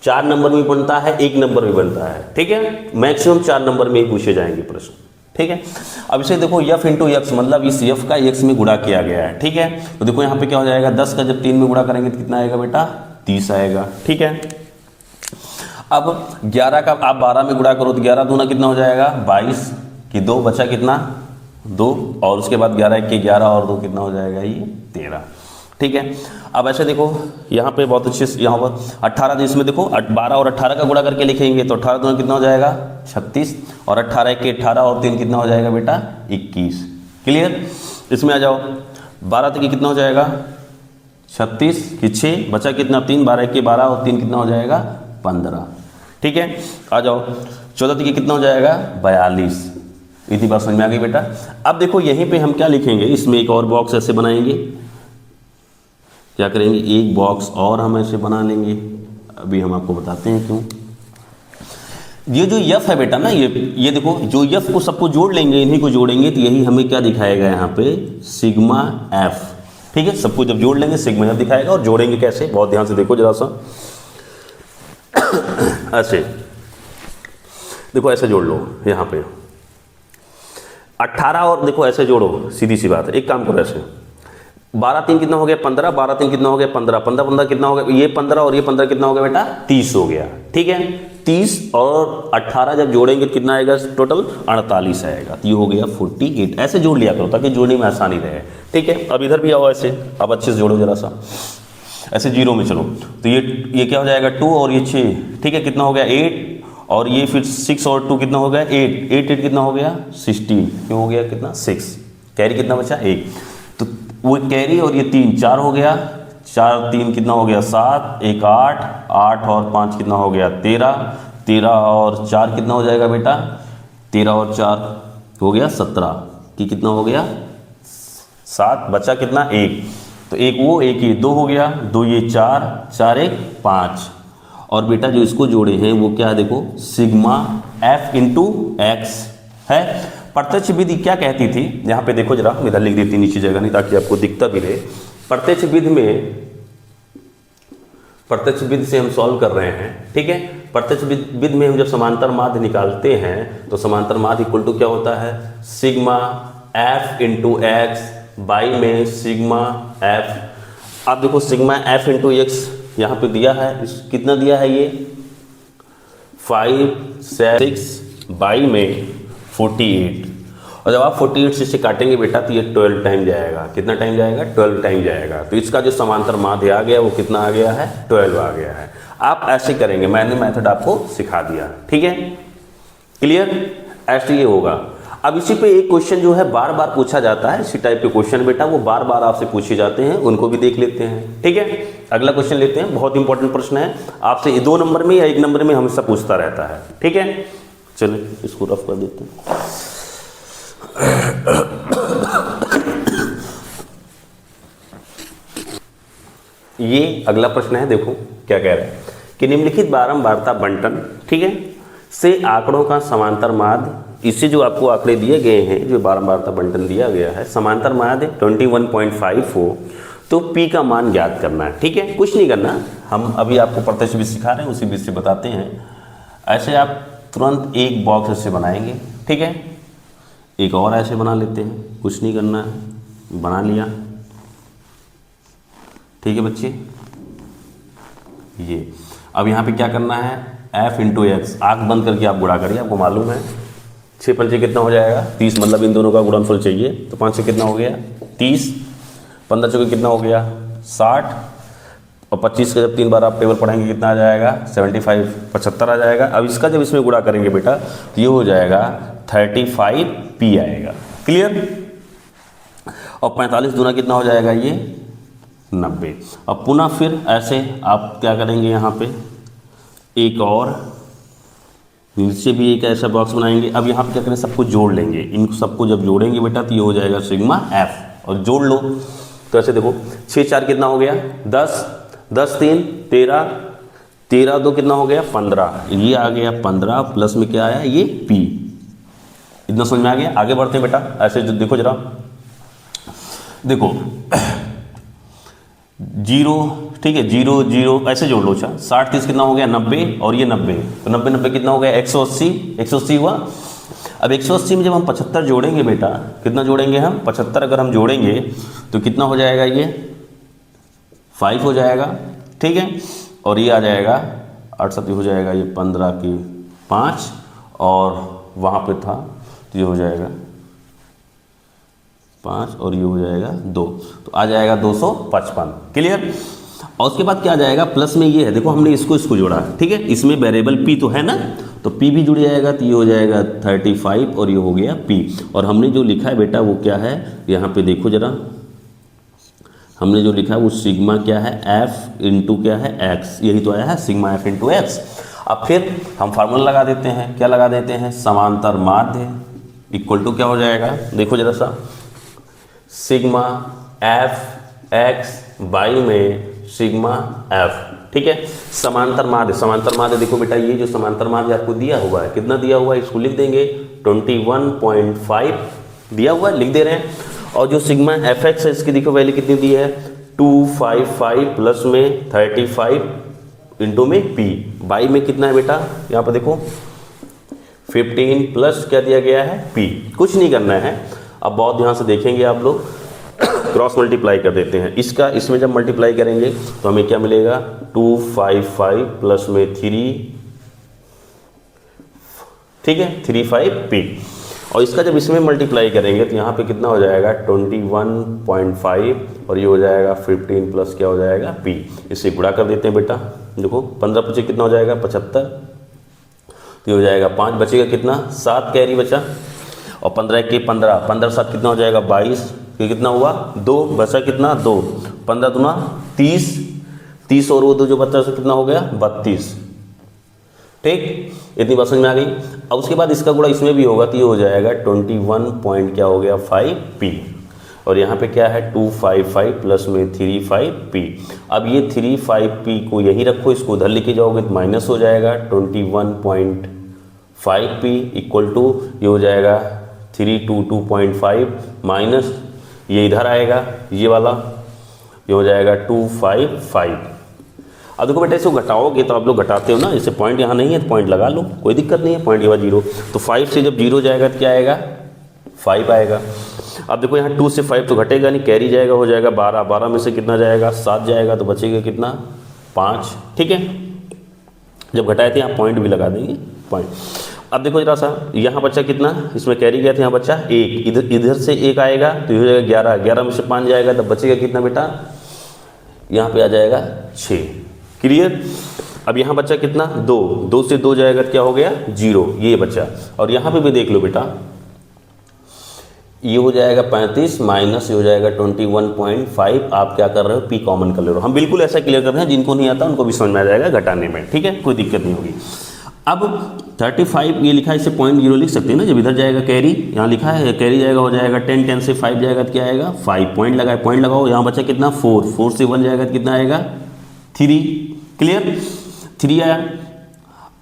4 नंबर में बनता है, 1 नंबर में बनता है। ठीक है, मैक्सिमम 4 नंबर में ही पूछे जाएंगे प्रश्न। ठीक है, अब इसे देखो f इंटू एक्स, मतलब इस f का x में गुणा किया गया है। ठीक है, तो देखो यहाँ पे क्या हो जाएगा? 10 का जब 3 में गुणा करेंगे तो कितना आएगा बेटा? 30 आएगा। ठीक है, अब 11 का आप 12 में गुणा करो तो 11 दूना कितना हो जाएगा? 22 की 2 बचा कितना? 2, और उसके बाद 11 के 11 और 2 कितना हो जाएगा? ये 13। ठीक है, अब ऐसे देखो यहाँ पे बहुत अच्छे से, यहाँ पर 18, जिसमें देखो 12 और 18 का गुणा करके लिखेंगे तो 18 दूना कितना हो जाएगा? 36, और 18 के 18 और 3 कितना हो जाएगा बेटा? 21। क्लियर, इसमें आ जाओ, 12 तक कितना हो जाएगा? 36 की 6 बचा कितना? 3, 12 के 12 और 3 कितना हो जाएगा? 15। ठीक है, आ जाओ, 14 तक कितना हो जाएगा? 42। इतनी बात समझ में आ गई बेटा। अब देखो यहीं पे हम क्या लिखेंगे, इसमें एक और बॉक्स ऐसे बनाएंगे। क्या करेंगे? एक बॉक्स और हम ऐसे बना लेंगे, अभी हम आपको बताते हैं क्यों। ये जो f है बेटा ना, ये देखो, जो f को सबको जोड़ लेंगे, इन्हीं को जोड़ेंगे तो यही हमें क्या दिखाएगा यहाँ पे? Sigma f। ठीक है, सबको जब जोड़ लेंगे सिग्मा f दिखाएगा। और जोड़ेंगे कैसे? बहुत ध्यान से देखो जरा सा, ऐसे देखो, ऐसे जोड़ लो यहाँ पे 18, और देखो ऐसे जोड़ो, सीधी सी बात है। एक काम करो, ऐसे 12 3 कितना हो गया? 15, 12 3 कितना हो गया? 15, 15 15 कितना हो गया? ये 15 और ये 15 कितना हो गया बेटा? 30 हो गया। ठीक है, 30 और 18 जब जोड़ेंगे तो कितना आएगा? टोटल 48 आएगा। तो ये हो गया 48। ऐसे जोड़ लिया करो ताकि जोड़ने में आसानी रहे। ठीक है, अब इधर भी आओ, ऐसे अब अच्छे से जोड़ो जरा सा, ऐसे 0 में चलो, तो ये क्या हो जाएगा? 2 और ये 6। ठीक है, कितना हो गया? 8, और ये फिर 6 और 2 कितना हो गया? 8, 8 8 कितना हो गया? 16। क्यों हो गया कितना? 6। कैरी कितना बचा? 1। तो वो कैरी और ये 3 4 हो गया, 4 3 कितना हो गया? 7, 1 8, 8 और 5 कितना हो गया? 13, 13 और 4 कितना हो जाएगा बेटा? 13 और 4 हो गया 17 कि कितना हो गया 7, बचा कितना 1, तो एक वो एक ये 2 हो गया, 2 ये 4, 4 1 5। और बेटा जो इसको जोड़े हैं वो क्या है, देखो सिग्मा f इंटू एक्स है। प्रत्यक्ष विधि क्या कहती थी, यहाँ पे देखो जरा, इधर लिख देती नीचे जगह नहीं ताकि आपको दिखता भी रहे। प्रत्यक्ष विधि से हम सॉल्व कर रहे हैं, ठीक है। प्रत्यक्ष विधि में हम जब समांतर माध्य निकालते हैं तो समांतर माध्य इक्वल टू क्या होता है, sigma f into x by में सिग्मा f। आप देखो सिग्मा f इंटू एक्स यहाँ पे दिया है, कितना दिया है ये 5 6 बाई में 48। और जब आप 48 से इसे काटेंगे बेटा तो ये 12 टाइम जाएगा। कितना टाइम जाएगा, 12 टाइम जाएगा। तो इसका जो समांतर माध्य आ गया वो कितना आ गया है, 12 आ गया है। आप ऐसे करेंगे, मैंने मेथड आपको सिखा दिया, ठीक है, क्लियर, ऐसे ये होगा। अब इसी पे एक क्वेश्चन जो है बार बार पूछा जाता है, इसी टाइप के क्वेश्चन बेटा वो बार बार आपसे पूछे जाते हैं, उनको भी देख लेते हैं, ठीक है। अगला क्वेश्चन लेते हैं, बहुत इंपॉर्टेंट प्रश्न है, आपसे 2 नंबर में या 1 नंबर में हमेशा पूछता रहता है, ठीक है। चलिए इसको रफ कर देते हैं। ये अगला प्रश्न है, देखो क्या कह रहा है कि निम्नलिखित बारंबारता बंटन, ठीक है, से आंकड़ों का समांतर माध्य, इससे जो आपको आंकड़े दिए गए हैं, जो बारंबारता बंटन दिया गया है, समांतर माध्य 21.5 हो तो P का मान ज्ञात करना है, ठीक है। कुछ नहीं करना, हम अभी आपको प्रत्यक्ष विधि सिखा रहे हैं, उसी विधि से बताते हैं। ऐसे आप तुरंत एक बॉक्स ऐसे बनाएंगे, ठीक है, एक और ऐसे बना लेते हैं, कुछ नहीं करना है, बना लिया, ठीक है बच्चे। ये अब यहाँ पे क्या करना है, f इंटू एक्स, आँख बंद करके आप गुणा करिए, आपको मालूम है 6 पंचे कितना हो जाएगा 30, मतलब इन दोनों का गुणनफल चाहिए, तो 5 से कितना हो गया 30, 15 चौके कितना हो गया 60, और 25 का जब 3 बार आप टेबल पढ़ेंगे कितना आ जाएगा 75, 75 आ जाएगा। अब इसका जब इसमें गुणा करेंगे बेटा तो ये हो जाएगा 35p आएगा, क्लियर। और 45 दूना कितना हो जाएगा ये 90। अब पुनः फिर ऐसे आप क्या करेंगे, यहाँ पे एक और नीचे भी एक ऐसा बॉक्स बनाएंगे। अब यहाँ पे क्या करें, सबको जोड़ लेंगे, इन सबको जब जोड़ेंगे बेटा तो ये हो जाएगा सिग्मा f, और जोड़ लो तो ऐसे देखो 6 4 कितना हो गया 10, 10 3 13, 13 2 कितना हो गया 15, ये आ गया 15, प्लस में क्या आया ये p। इतना समझ में आ गया। आगे बढ़ते हैं बेटा, ऐसे देखो जरा, देखो 0, ठीक है, 0 0 ऐसे जोड़ लो। 60 30 कितना हो गया 90, और ये 90, तो 90 90 कितना हो गया 180, 180 हुआ। अब 180 में जब हम 75 जोड़ेंगे बेटा, कितना जोड़ेंगे हम 75 अगर हम जोड़ेंगे तो कितना हो जाएगा ये 5 हो जाएगा, ठीक है। और ये आ जाएगा 8 7 हो जाएगा ये 15 की 5, और वहाँ पे था तो ये हो जाएगा 5, और ये हो जाएगा 2, तो आ जाएगा 255, क्लियर। और उसके बाद क्या आ जाएगा, प्लस में ये है, देखो हमने इसको जोड़ा, ठीक है, इसमें वेरिएबल p तो है ना, तो p भी जुड़ जाएगा, तो ये हो जाएगा 35, और ये हो गया p। और हमने जो लिखा है बेटा वो क्या है, यहाँ पे देखो जरा, हमने जो लिखा है वो सिग्मा क्या है f इंटू क्या है x, यही तो आया है सिग्मा f इंटू x। अब फिर हम फार्मूला लगा देते हैं, क्या लगा देते हैं, समांतर माध्य इक्वल टू क्या हो जाएगा, देखो जरा सा, सिग्मा f x बाई में सिग्मा f, ठीक है। समांतर माध्य देखो बेटा, ये जो समांतर माध्य आपको दिया हुआ है, कितना दिया हुआ है, इसको लिख देंगे 21.5 दिया हुआ है, लिख दे रहे हैं। और जो सिग्मा एफ एक्स है इसकी देखो वैल्यू कितनी दी है 255, प्लस में 35 इंटू में p, बाई में कितना है बेटा, यहाँ पर देखो 15 प्लस क्या दिया गया है p। कुछ नहीं करना है, अब बहुत ध्यान से देखेंगे आप लोग, क्रॉस मल्टीप्लाई कर देते हैं इसका, इसमें जब मल्टीप्लाई करेंगे तो हमें क्या मिलेगा 255 प्लस में 3, ठीक है 35p। और इसका जब इसमें मल्टीप्लाई करेंगे तो यहाँ पे कितना हो जाएगा 21.5, और ये हो जाएगा 15 प्लस क्या हो जाएगा p। इससे गुणा कर देते हैं बेटा, देखो 15 पचे कितना हो जाएगा 75, तो ये हो जाएगा 5, बचेगा कितना 7 कैरी बचा, और 15 के 15, 15 7 कितना हो जाएगा 22, ये कितना हुआ 2, बचा कितना 2, 15 दूना 30, 30 और वो 2 जो बचा से कितना हो गया 32, ठीक, इतनी बात समझ में आ गई। अब उसके बाद इसका गुणा इसमें भी होगा तो ये हो जाएगा 21 पॉइंट क्या हो गया 5p, और यहाँ पे क्या है 255 प्लस में 35p। अब ये 35p को यही रखो, इसको उधर लेके जाओगे तो माइनस हो जाएगा 21.5p इक्वल टू ये हो जाएगा 322.5 माइनस ये इधर आएगा ये वाला, ये हो जाएगा 255। अब देखो बेटा इसको घटाओगे तो आप लोग घटाते हो ना, जैसे पॉइंट यहाँ नहीं है तो पॉइंट लगा लो, कोई दिक्कत नहीं है, पॉइंट यहाँ 0, तो 5 से जब 0 जाएगा तो क्या आएगा 5 आएगा। अब देखो यहाँ 2 से 5 तो घटेगा नहीं, कैरी जाएगा, हो जाएगा 12, 12 में से कितना जाएगा 7 जाएगा, तो बचेगा कितना 5। ठीक है, जब घटाए थे यहाँ पॉइंट भी लगा देंगे पॉइंट। अब देखो जरा सा यहाँ बच्चा कितना, इसमें कैरी गया था, यहाँ बच्चा 1, इधर से 1 आएगा तो हो जाएगा 11, 11 में से 5 जाएगा तब बचेगा कितना बेटा, यहाँ पे आ जाएगा 6। क्लियर। अब यहाँ बच्चा कितना 2, 2 से 2 जाएगा तो क्या हो गया 0, ये बच्चा। और यहाँ पे भी देख लो बेटा, ये हो जाएगा 35 माइनस ये हो जाएगा 21.5। आप क्या कर रहे हो, पी कॉमन कर ले रहे हो। हम बिल्कुल ऐसा क्लियर कर रहे हैं, जिनको नहीं आता उनको भी समझ में आ जाएगा घटाने में। ठीक है, कोई दिक्कत नहीं होगी। अब 35 ये लिखा है, इसे 0.0 लिख सकते हैं ना, जब इधर जाएगा कैरी, यहाँ लिखा है कैरी जाएगा, हो जाएगा 10, 10 से 5 जाएगा तो क्या आएगा 5, पॉइंट लगाए, पॉइंट लगाओ, यहाँ बच्चा कितना 4, 4 से 1 जाएगा तो कितना आएगा 3। क्लियर, 3 आया।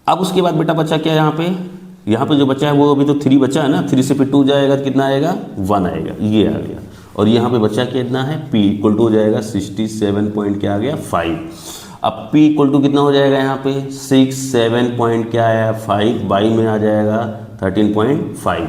अब उसके बाद बेटा बच्चा क्या है, यहाँ पे जो बच्चा है वो अभी तो 3 बच्चा है ना, 3 से फिर 2 जाएगा तो कितना आएगा 1 आएगा, ये आ गया। और यहाँ पे बच्चा कितना है p इक्वल टू हो जाएगा 67 पॉइंट क्या आ गया 5। अब p इक्वल टू कितना हो जाएगा यहाँ पे 67 पॉइंट क्या आया 5, बाई में आ जाएगा 13.5।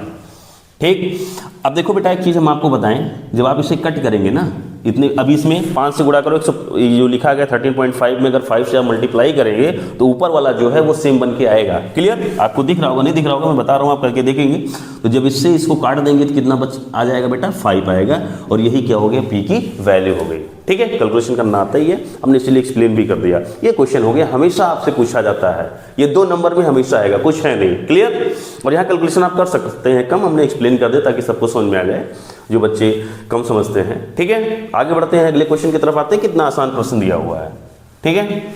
ठीक। अब देखो बेटा एक चीज़ हम आपको बताएं, जब आप इसे कट करेंगे ना, इतने अभी इसमें 5 से गुणा करो, जो लिखा गया 13.5 में अगर 5 से आप मल्टीप्लाई करेंगे तो ऊपर वाला जो है वो सेम बन के आएगा। क्लियर, आपको दिख रहा होगा, नहीं दिख रहा होगा मैं बता रहा हूँ, आप करके देखेंगे। तो जब इससे इसको काट देंगे तो कितना बच आ जाएगा बेटा 5 आएगा, और यही क्या हो गया p की वैल्यू हो गई। ठीक है, कैलकुलेशन करना आता ही है, हमने इसलिए एक्सप्लेन भी कर दिया। ये क्वेश्चन हो गया, हमेशा आपसे पूछा जाता है, ये 2 नंबर में हमेशा आएगा, कुछ है नहीं। क्लियर, और यहाँ कैलकुलेशन आप कर सकते हैं कम, हमने एक्सप्लेन कर दिया ताकि सबको समझ में आ जाए जो बच्चे कम समझते हैं। ठीक है, आगे बढ़ते हैं, अगले क्वेश्चन की तरफ आते हैं। कितना आसान प्रश्न दिया हुआ है। ठीक है,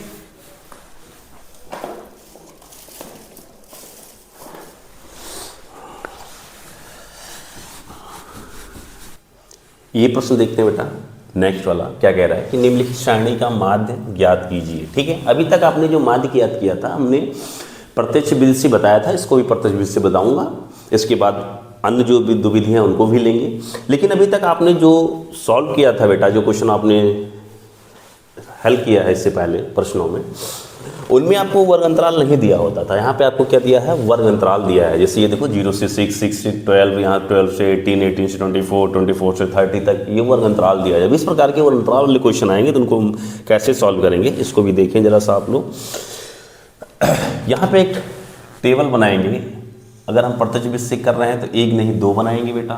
ये प्रश्न देखते हैं बेटा। नेक्स्ट वाला क्या कह रहा है कि निम्नलिखित सारणी का माध्य ज्ञात कीजिए। ठीक है, अभी तक आपने जो माध्य ज्ञात किया था हमने प्रत्यक्ष विधि से बताया था, इसको भी प्रत्यक्ष विधि से बताऊंगा। इसके बाद अन्य जो दो विधियाँ हैं उनको भी लेंगे। लेकिन अभी तक आपने जो सॉल्व किया था बेटा, जो क्वेश्चन आपने हल किया है इससे पहले प्रश्नों में, उनमें आपको वर्ग अंतराल नहीं दिया होता था। यहाँ पे आपको क्या दिया है, वर्ग अंतराल दिया है। जैसे ये देखो 0 से 6, 6 से 12, यहाँ 12 से 18, 18 से 24, 24 से 30 तक, ये वर्ग अंतराल दिया है। जब इस प्रकार के वर्ग अंतराल वाले क्वेश्चन आएंगे तो उनको हम कैसे सॉल्व करेंगे, इसको भी देखें जरा सा आप लोग। यहाँ पे एक टेबल बनाएंगे, अगर हम प्रत्यक्ष विधि से कर रहे हैं तो 1 नहीं 2 बनाएंगे बेटा।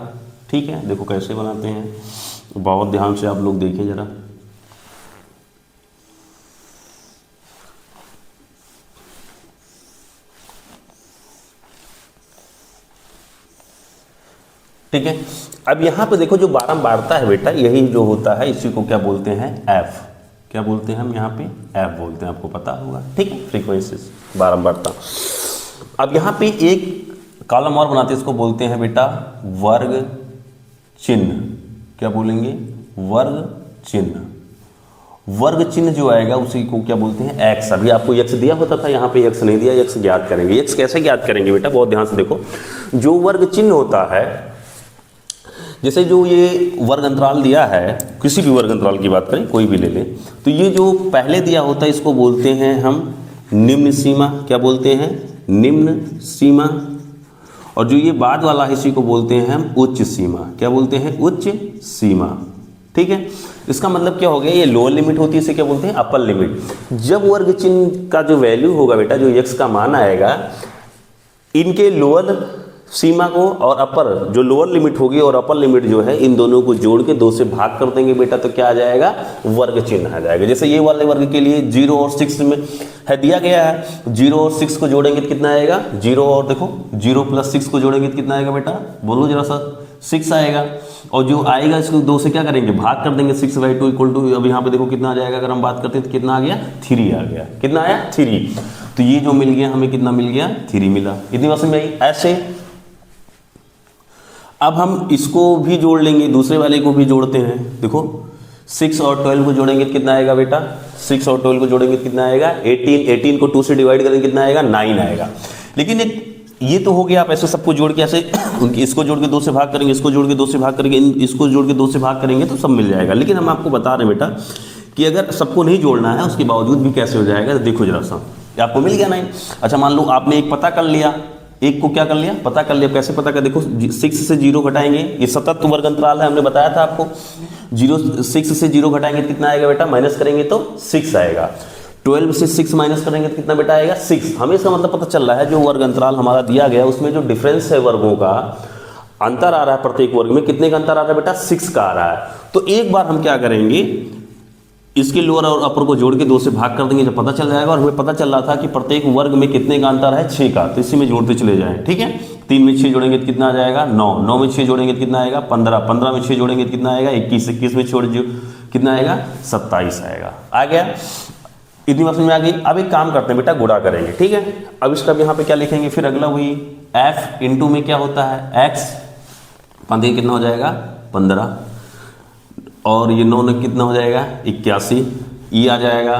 ठीक है, देखो कैसे बनाते हैं, बहुत ध्यान से आप लोग देखें जरा। ठीक है, अब यहाँ पे देखो जो बारंबारता है बेटा, यही जो होता है इसी को क्या बोलते हैं f। क्या बोलते हैं हम यहाँ पे f बोलते हैं, आपको पता होगा। ठीक है, फ्रीक्वेंसीज, बारंबारता। अब यहाँ पे एक कॉलम और बनाते हैं, इसको बोलते हैं बेटा वर्ग चिन्ह। क्या बोलेंगे, वर्ग चिन्ह। वर्ग चिन्ह जो आएगा उसी को क्या बोलते हैं x। अभी आपको x दिया होता था, यहाँ पे x नहीं दिया, x ज्ञात करेंगे। x कैसे ज्ञात करेंगे बेटा, बहुत ध्यान से देखो। जो वर्ग चिन्ह होता है, जैसे जो ये वर्ग अंतराल दिया है, किसी भी वर्ग अंतराल की बात करें, कोई भी ले लें, तो ये जो पहले दिया होता है इसको बोलते हैं हम निम्न सीमा। क्या बोलते हैं, निम्न सीमा। और जो ये बाद वाला है इसी को बोलते हैं हम उच्च सीमा। क्या बोलते हैं, उच्च सीमा। ठीक है, इसका मतलब क्या हो गया, ये लोअर लिमिट होती है, इसे क्या बोलते हैं अपर लिमिट। जब वर्ग चिन्ह का जो वैल्यू होगा बेटा, जो x का मान आएगा, इनके लोअर सीमा को और अपर जो लोअर लिमिट होगी और अपर लिमिट जो है, इन दोनों को जोड़ के 2 से भाग कर देंगे बेटा, तो क्या आ जाएगा, वर्ग चिन्ह आ जाएगा। जैसे ये वाले वर्ग के लिए 0 और 6 में है दिया गया है, 0 और 6 को जोड़ेंगे तो कितना आएगा, 0 और देखो 0 प्लस 6 को जोड़ेंगे तो कितना आएगा बेटा, बोलो जरा सा, 6 आएगा। और जो आएगा इसको 2 से क्या करेंगे, भाग कर देंगे, 6/2 इक्वल टू, अब यहाँ पे देखो कितना आ जाएगा, अगर हम बात करते हैं तो कितना आ गया, 3 आ गया। कितना आया, 3। तो ये जो मिल गया हमें कितना मिल गया 3 मिला। इतनी बात समझ में आई। ऐसे अब हम इसको भी जोड़ लेंगे, दूसरे वाले को भी जोड़ते हैं। देखो 6 और 12 को जोड़ेंगे कितना आएगा बेटा, 6 और 12 को जोड़ेंगे कितना आएगा 18, 18 को 2 से डिवाइड करेंगे कितना आएगा 9 आएगा। लेकिन एक ये तो हो गया, आप ऐसे सबको जोड़ के ऐसे इसको जोड़ के 2 से भाग करेंगे, इसको जोड़ के 2 से भाग करेंगे, इसको जोड़ के 2 से भाग करेंगे तो सब मिल जाएगा। लेकिन हम आपको बता रहे हैं बेटा कि अगर सबको नहीं जोड़ना है उसके बावजूद भी कैसे हो जाएगा, तो देखो जरा सा, आपको मिल गया 9। अच्छा मान लो आपने एक पता कर लिया, एक को क्या कर लिया पता कर लिया, कैसे पता कर, देखो 6 से 0 घटाएंगे, ये सतत वर्ग अंतराल है, हमने बताया था आपको। 6 से 0 घटाएंगे तो कितना आएगा बेटा, माइनस करेंगे तो 6 आएगा। 12 से 6 माइनस करेंगे तो कितना बेटा आएगा 6। हमें इसका मतलब पता चल रहा है जो वर्ग अंतराल हमारा दिया गया उसमें जो डिफरेंस है वर्गों का अंतर आ रहा है, प्रत्येक वर्ग में कितने का अंतर आ रहा है बेटा 6 का आ रहा है। तो एक बार हम क्या करेंगे, इसके लोअर और अपर को जोड़ के 2 से भाग कर देंगे, जब पता चल जाएगा। और हमें पता चल रहा था कि प्रत्येक वर्ग में कितने का अंतर है 6 का, तो इसी में जोड़ते चले जाएं। ठीक है, 3 में 6 जोड़ेंगे तो कितना आ जाएगा 9, 9 में 6 जोड़ेंगे तो कितना आएगा 15, 15 में 6 जोड़ेंगे तो कितना आएगा 21, 21 में छोड़ कितना आएगा 27 आएगा। आ गया, इतनी बात समझ में आ गई। अब एक काम करते हैं बेटा, गुणा करेंगे। ठीक है, अब इसका यहाँ पे क्या लिखेंगे, फिर अगला वही f इंटू में क्या होता है x, 15 कितना हो जाएगा 15, और ये 9 में कितना हो जाएगा 81, ये आ जाएगा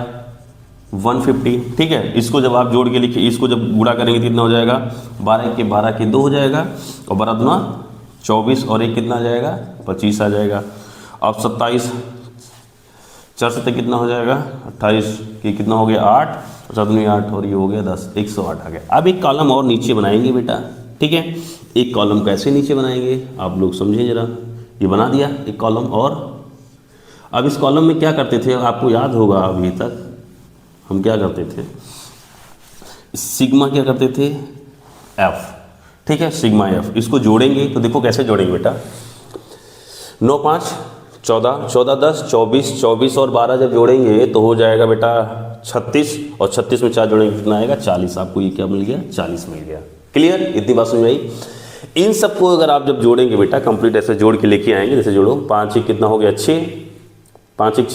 150। ठीक है, इसको जब आप जोड़ के लिखिए, इसको जब गुणा करेंगे कितना हो जाएगा 12 के 2 हो जाएगा, और 12 दूना 24, और एक कितना आ जाएगा 25 आ जाएगा। अब 27 4 से कितना हो जाएगा 28 की कितना हो गया 8, 7 में 8, और ये हो गया 10, 108 आ गया। अब एक कॉलम और नीचे बनाएंगे बेटा। ठीक है, एक कॉलम कैसे नीचे बनाएंगे आप लोग समझें जरा। ये बना दिया एक कॉलम, और अब इस कॉलम में क्या करते थे आपको याद होगा, अभी तक हम क्या करते थे, सिग्मा क्या करते थे f। ठीक है, सिग्मा f, इसको जोड़ेंगे तो देखो कैसे जोड़ेंगे बेटा, 9 5 14, 14 10 24, 24 और 12 जब जोड़ेंगे तो हो जाएगा बेटा 36, और 36 में 4 जोड़ेंगे कितना आएगा 40। आपको ये क्या मिल गया 40 मिल गया। क्लियर, इतनी बात समझ में आई। इन सबको अगर आप जब जोड़ेंगे बेटा कंप्लीट ऐसे जोड़ के लेके आएंगे, जैसे जोड़ो 5 1 कितना हो गया 6, 5 1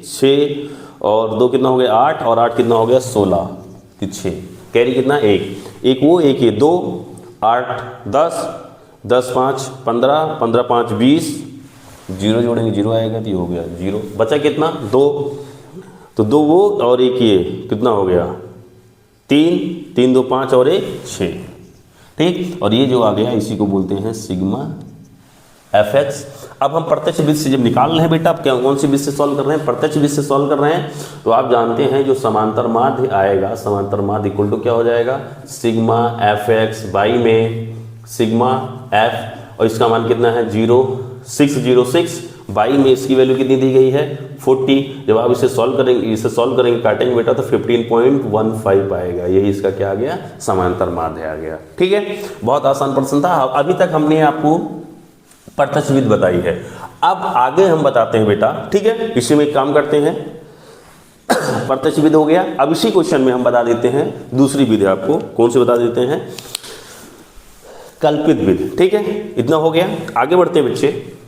6, और 2 कितना हो गया 8, और 8 कितना हो गया 16, 6 कैरी कितना 1 वो 1 ये 2, 8 10, 10 5 15, 15 5 20, 0 जोड़ेंगे 0 आएगा तो ये हो गया 0, बचा कितना 2, तो 2 वो और 1 ये कितना हो गया 3, 3 2 5 और 1 6। ठीक, और ये जो आ गया इसी को बोलते हैं सिग्मा fx। अब हम प्रत्यक्ष विधि से जब निकाल रहे हैं बेटा, आप कौन सी विधि से सॉल्व कर रहे हैं, प्रत्यक्ष विधि से सॉल्व कर रहे हैं, तो आप जानते हैं जो समांतर माध्य आएगा, समांतर माध्य इक्वल टू क्या हो जाएगा सिग्मा fx बाई में सिग्मा f, और इसका मान कितना है 0.606, बाई में इसकी वैल्यू कितनी दी गई है 40। जब आप इसे सॉल्व करेंगे काटेंगे बेटा तो 15.15 आएगा, यही इसका क्या आ गया समांतर माध्य आ गया। ठीक है, बहुत आसान प्रश्न था। अभी तक हमने आपको प्रत्यक्ष विधि बताई है, अब आगे हम बताते हैं बेटा। ठीक है, इसी में एक काम करते हैं, प्रत्यक्ष विधि हो गया। अब इसी क्वेश्चन में हम बता देते हैं दूसरी विधि, आपको कौन सी बता देते हैं कल्पित विधि। ठीक है, इतना हो गया, आगे बढ़ते हैं बच्चे।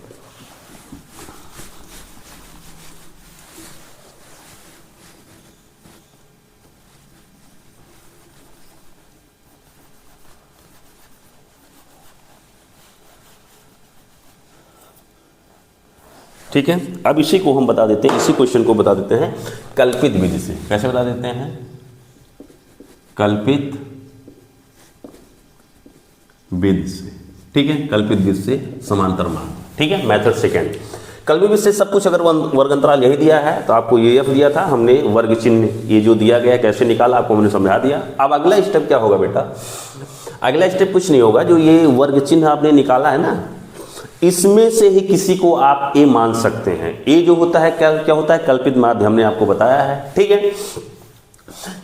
ठीक है, अब इसी को हम बता देते हैं, इसी क्वेश्चन को बता देते हैं कल्पित विधि से। कैसे बता देते हैं कल्पित विधि से। ठीक है, कल्पित विधि से समांतर मान। ठीक है, मेथड सेकेंड। कल्पित विधि से सब कुछ अगर वर्ग अंतराल यही दिया है तो आपको ये f दिया था, हमने वर्ग चिन्ह ये जो दिया गया कैसे निकाला आपको हमने समझा दिया। अब अगला स्टेप क्या होगा बेटा, अगला स्टेप कुछ नहीं होगा, जो ये वर्ग चिन्ह आपने निकाला है ना, इसमें से ही किसी को आप a मान सकते हैं। a जो होता है क्या होता है कल्पित माध्य, हमने आपको बताया है। ठीक है,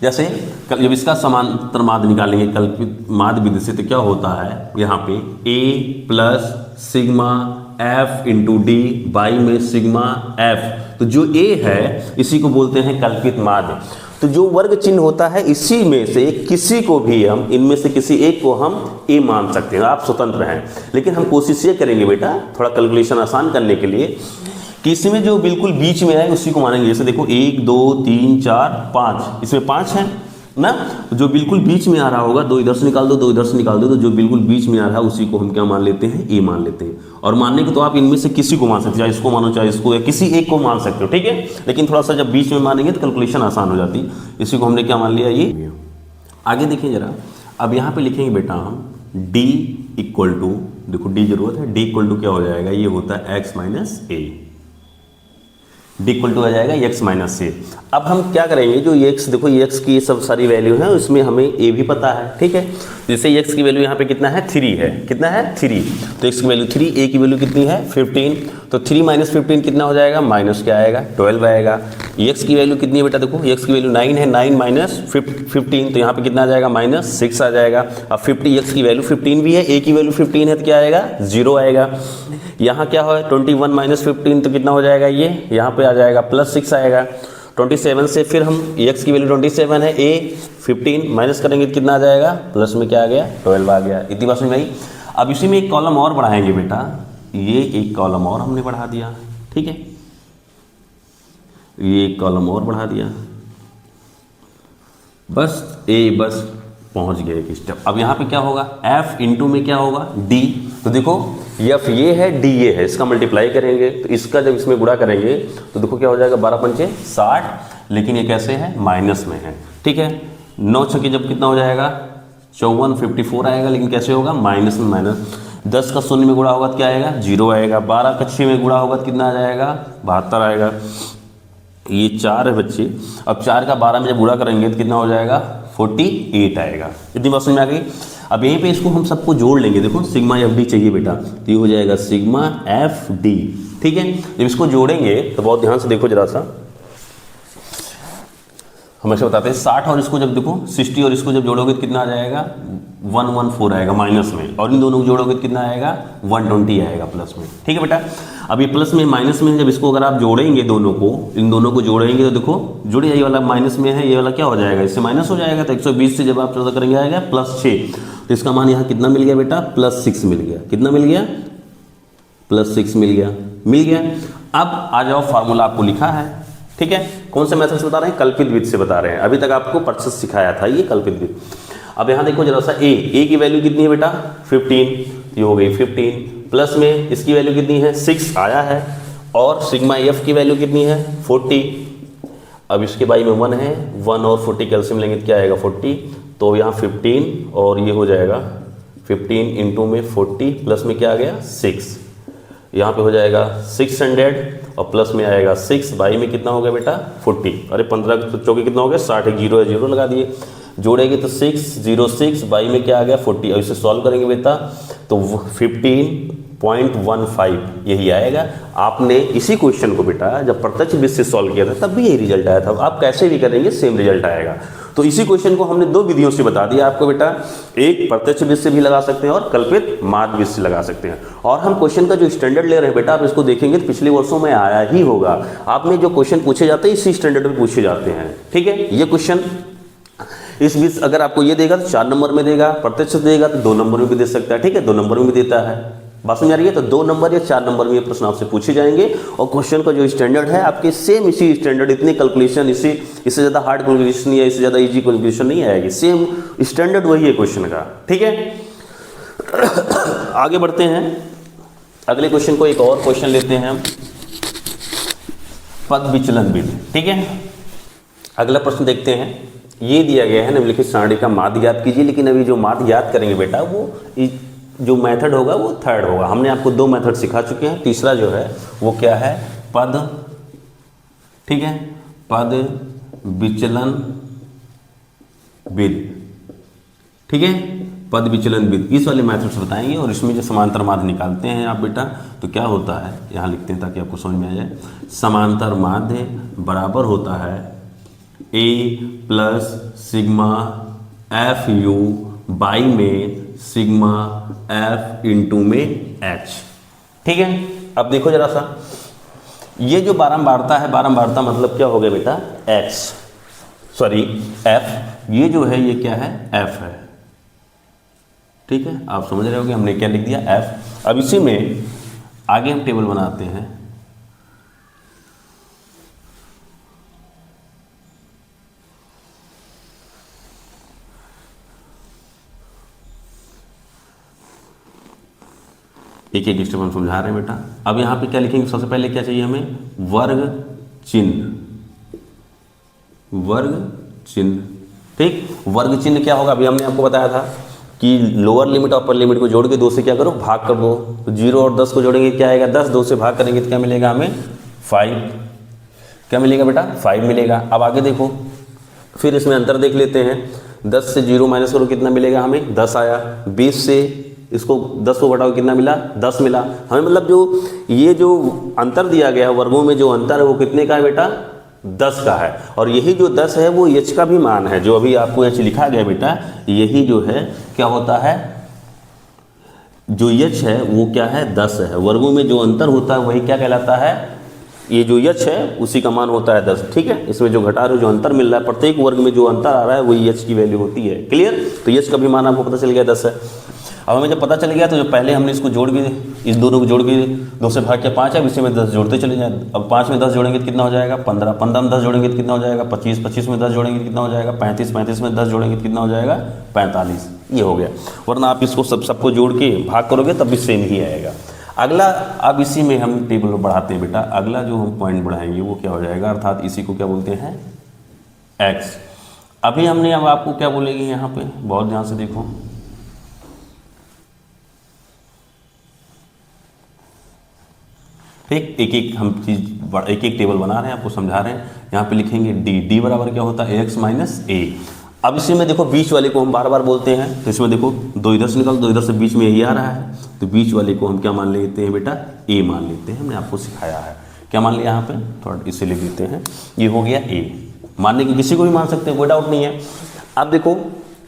जैसे जब इसका समांतर माध्य निकालेंगे कल्पित माध्य विधि से तो क्या होता है, यहाँ पे a plus sigma f into D by में सिग्मा f, तो जो a है इसी को बोलते हैं कल्पित माध्य। तो जो वर्ग चिन्ह होता है इसी में से किसी को भी हम, इनमें से किसी एक को हम a मान सकते हैं, आप स्वतंत्र हैं। लेकिन हम कोशिश ये करेंगे बेटा थोड़ा कैलकुलेशन आसान करने के लिए कि इसमें जो बिल्कुल बीच में है उसी को मानेंगे। जैसे देखो 1 2 3 4 5, इसमें 5 है, ना, जो बिल्कुल बीच में आ रहा होगा, दो इधर से निकाल दो, दो इधर से निकाल दो, तो जो बिल्कुल बीच में आ रहा है उसी को हम क्या मान लेते हैं, ए मान लेते हैं। और मानने के तो आप इनमें से किसी को मान सकते हो, चाहे इसको मानो चाहे इसको, या किसी एक को मान सकते हो, ठीक है। लेकिन थोड़ा सा जब बीच में मानेंगे तो कैलकुलेशन आसान हो जाती है। इसी को हमने क्या मान लिया, ये। आगे देखिए जरा, अब यहाँ पे लिखेंगे बेटा हम d इक्वल टू, देखो d जरूरत है, d इक्वल टू क्या हो जाएगा, ये होता है x minus a, d equal to आ जाएगा x माइनस ए। अब हम क्या करेंगे, जो x, देखो x की सब सारी वैल्यू है, उसमें हमें a भी पता है, ठीक है। जैसे x की वैल्यू यहाँ पे कितना है, 3 है, कितना है 3, तो x की वैल्यू 3, a की वैल्यू कितनी है 15, तो 3 माइनस 15 कितना हो जाएगा, माइनस क्या आएगा 12 आएगा। x की वैल्यू कितनी है बेटा, देखो x की वैल्यू 9 है, 9 माइनस 15, तो यहाँ पे कितना आ जाएगा, माइनस 6 आ जाएगा। अब 50, x की वैल्यू 15 भी है, a की वैल्यू 15 है, तो क्या आएगा 0 आएगा। यहाँ क्या हो, 21 माइनस 15 तो कितना हो जाएगा, ये यहाँ पे आ जाएगा प्लस 6 आएगा। 27 से फिर हम x की वैल्यू 27 है, a 15 माइनस करेंगे तो कितना आ जाएगा, प्लस में क्या आ गया 12 आ गया। इतनी बात समझ में आई। अब इसी में एक कॉलम और बढ़ाएंगे बेटा, ये एक कॉलम और हमने बढ़ा दिया, ठीक है, ये एक कॉलम और बढ़ा दिया, बस बस पहुंच गए एक स्टेप। अब यहाँ पे क्या होगा, f इंटू में क्या होगा d, तो देखो f ये है, d ये है, इसका मल्टीप्लाई करेंगे तो इसका जब इसमें गुणा करेंगे तो देखो क्या हो जाएगा, 12 पंचे 60, लेकिन ये कैसे है, माइनस में है, ठीक है। 9 छक्के जब कितना हो जाएगा 54, 54 आएगा, लेकिन कैसे होगा, माइनस में माइनस। 10 का शून्य में गुणा होगा तो क्या आएगा, 0 आएगा। 12 का 6 में गुणा होगा तो कितना आ जाएगा, 72 आएगा। ये 4 है बच्चे, अब 4 का 12 में जब गुणा करेंगे तो कितना हो जाएगा, 48 आएगा। इतनी बात समझ में आ गई। अब यहीं पे इसको हम सबको जोड़ लेंगे, देखो सिग्मा एफ डी चाहिए बेटा, तो ये हो जाएगा सिग्मा एफ डी, ठीक है। जब इसको जोड़ेंगे तो बहुत ध्यान से देखो जरा सा, हमेशा बताते हैं 60 और इसको जब देखो 60 और इसको जब जोड़ोगे तो कितना आ जाएगा, 114 आएगा माइनस में, और इन दोनों को जोड़ोगे तो कितना आएगा, 120 आएगा प्लस में, ठीक है बेटा। अब ये प्लस में माइनस में, जब इसको अगर आप जोड़ेंगे दोनों को, इन दोनों को जोड़ेंगे तो देखो जुड़े, ये वाला माइनस में है, ये वाला क्या हो जाएगा, इससे माइनस हो जाएगा, तो 120 से जब आप 14 करेंगे आएगा प्लस 6, तो इसका मान यहाँ कितना मिल गया बेटा, प्लस 6 मिल गया। कितना मिल गया, प्लस 6 मिल गया, मिल गया। अब आ जाओ, फार्मूला आपको लिखा है, ठीक है। कौन से मेथड से बता रहे हैं, कल्पित विधि से बता रहे हैं। अभी तक आपको परचेस सिखाया था, ये कल्पित विधि। अब यहाँ देखो जरा सा, ए की वैल्यू कितनी है बेटा 15, ये हो गई 15, प्लस में इसकी वैल्यू कितनी है 6 आया है, और सिग्मा एफ की वैल्यू कितनी है 40। अब इसके बाई में 1 है, 1 और 40 कैल्सियम लेंगे तो क्या आएगा 40, तो यहाँ 15 और ये हो जाएगा 15 इंटू में 40 प्लस में क्या आ गया 6, यहाँ पे हो जाएगा 600 और प्लस में आएगा 6, बाई में कितना हो गया बेटा 40, अरे 15 चौके कितना हो गया 60, 0 है 0 लगा दिए, जोड़ेंगे तो 6 0 6, बाई में क्या आ गया 40, और इसे सॉल्व करेंगे बेटा तो 15.15 यही आएगा। आपने इसी क्वेश्चन को बेटा जब प्रत्यक्ष विधि से सॉल्व किया था तब भी यही रिजल्ट आया था, आप कैसे भी करेंगे सेम रिजल्ट आएगा। तो इसी क्वेश्चन को हमने 2 विधियों से बता दिया आपको बेटा, एक प्रत्यक्ष विधि से भी लगा सकते हैं और कल्पित माध्य विधि से लगा सकते हैं। और हम क्वेश्चन का जो स्टैंडर्ड ले रहे हैं बेटा, आप इसको देखेंगे तो पिछले वर्षों में आया ही होगा, आपने जो क्वेश्चन पूछे जाते हैं इसी स्टैंडर्ड में पूछे जाते हैं, ठीक है। ये क्वेश्चन इस बीच अगर आपको ये देगा तो 4 नंबर में देगा, प्रत्यक्ष देगा तो 2 नंबर में भी दे सकता है, ठीक है, 2 नंबर में भी देता है। बात समझ आ रही है। तो 2 नंबर या 4 नंबर में ये प्रश्न आपसे पूछे जाएंगे, और क्वेश्चन का जो स्टैंडर्ड है आपके सेम इसी स्टैंडर्ड, इतनी कैलकुलेशन, इससे ज़्यादा हार्ड कैलकुलेशन या इससे ज़्यादा इजी कैलकुलेशन नहीं आएगी, सेम स्टैंडर्ड वही है क्वेश्चन का, ठीक है। आगे बढ़ते हैं, अगले क्वेश्चन को, एक और क्वेश्चन लेते हैं हम, पद विचलन विधि, ठीक है। अगला प्रश्न देखते हैं, ये दिया गया है निम्नलिखित सारणी का माध्य ज्ञात कीजिए, लेकिन अभी जो माध्य ज्ञात करेंगे बेटा वो जो मेथड होगा वो थर्ड होगा। हमने आपको 2 मेथड सिखा चुके हैं, तीसरा जो है वो क्या है, पद, ठीक है, पद विचलन विधि, ठीक है, पद विचलन विधि, इस वाले मेथड से बताएंगे। और इसमें जो समांतर माध्य निकालते हैं आप बेटा, तो क्या होता है यहाँ लिखते हैं ताकि आपको समझ में आ जाए। समांतर माध्य बराबर होता है a plus sigma F you by में सिग्मा एफ इंटू में h, ठीक है। अब देखो जरा सा, ये जो बारंबारता है, बारंबारता मतलब क्या हो गया बेटा f, ये जो है ये क्या है f है, ठीक है। आप समझ रहे होगे हमने क्या लिख दिया f। अब इसी में आगे हम टेबल बनाते हैं, एक एक स्टेप हम समझा रहे हैं बेटा। अब यहाँ पे क्या लिखेंगे, सबसे पहले क्या चाहिए हमें, वर्ग चिन्ह, वर्ग चिन्ह। ठीक, वर्ग चिन्ह क्या होगा, अभी हमने आपको बताया था कि लोअर लिमिट और अपर लिमिट को जोड़ के 2 से क्या करो, भाग कर दो। तो 0 और 10 को जोड़ेंगे क्या आएगा, 10, 2 से भाग करेंगे तो क्या मिलेगा हमें, 5। क्या मिलेगा बेटा, 5 मिलेगा। अब आगे देखो, फिर इसमें अंतर देख लेते हैं। 10 से 0 माइनस करो, कितना मिलेगा हमें, 10 आया। 20 से इसको 10 को घटाओ, कितना मिला, 10 मिला हमें। मतलब जो ये जो अंतर दिया गया है वर्गों में, जो अंतर है वो कितने का है बेटा, 10 का है। और यही जो 10 है वो h का भी मान है, जो अभी आपको h लिखा गया बेटा, यही जो है क्या होता है, जो h है वो क्या है, 10 है। वर्गों में जो अंतर होता है वही क्या कहलाता है, ये जो h है उसी का मान होता है 10। ठीक है, इसमें जो घटा रहे हो, जो अंतर मिल रहा है, प्रत्येक वर्ग में जो अंतर आ रहा है वही h की वैल्यू होती है। क्लियर, तो h का भी मान आपको पता चल गया 10 है। अब हमें जब पता चल गया तो जो पहले हमने इसको जोड़ के, इस दोनों को जोड़ के 2 से भाग के 5 है, इसी में 10 जोड़ते चले जाए। अब 5 में 10 जोड़ेंगे तो कितना हो जाएगा, 15, 15 में 10 जोड़ेंगे तो कितना हो जाएगा, 25, 25 में 10 जोड़ेंगे तो कितना हो जाएगा, 35, 35 में 10 जोड़ेंगे तो कितना हो जाएगा, 45। ये हो गया। वरना आप इसको सबको जोड़ के भाग करोगे तब भी सेम ही आएगा। अगला, अब इसी में हम टेबल बढ़ाते हैं बेटा। अगला जो हम पॉइंट बढ़ाएंगे वो क्या हो जाएगा, अर्थात इसी को क्या बोलते हैं, x। अभी हमने, अब आपको क्या बोलेंगे यहाँ पे, बहुत ध्यान से देखो। ठीक, एक एक हम चीज, एक एक टेबल बना रहे हैं, आपको समझा रहे हैं। यहाँ पे लिखेंगे d बराबर क्या होता है, x माइनस a। अब इसी में देखो बीच वाले को हम बार बार बोलते हैं, तो इसमें देखो 2 इधर से निकल, 2 इधर से, बीच में यही आ रहा है, तो बीच वाले को हम क्या मान लेते हैं बेटा, a मान लेते हैं। हमने आपको सिखाया है, क्या मान लिया यहाँ पे, थोड़ा इसे लिख देते हैं, ये हो गया a। मानने की किसी को भी मान सकते हैं, कोई डाउट नहीं है। अब देखो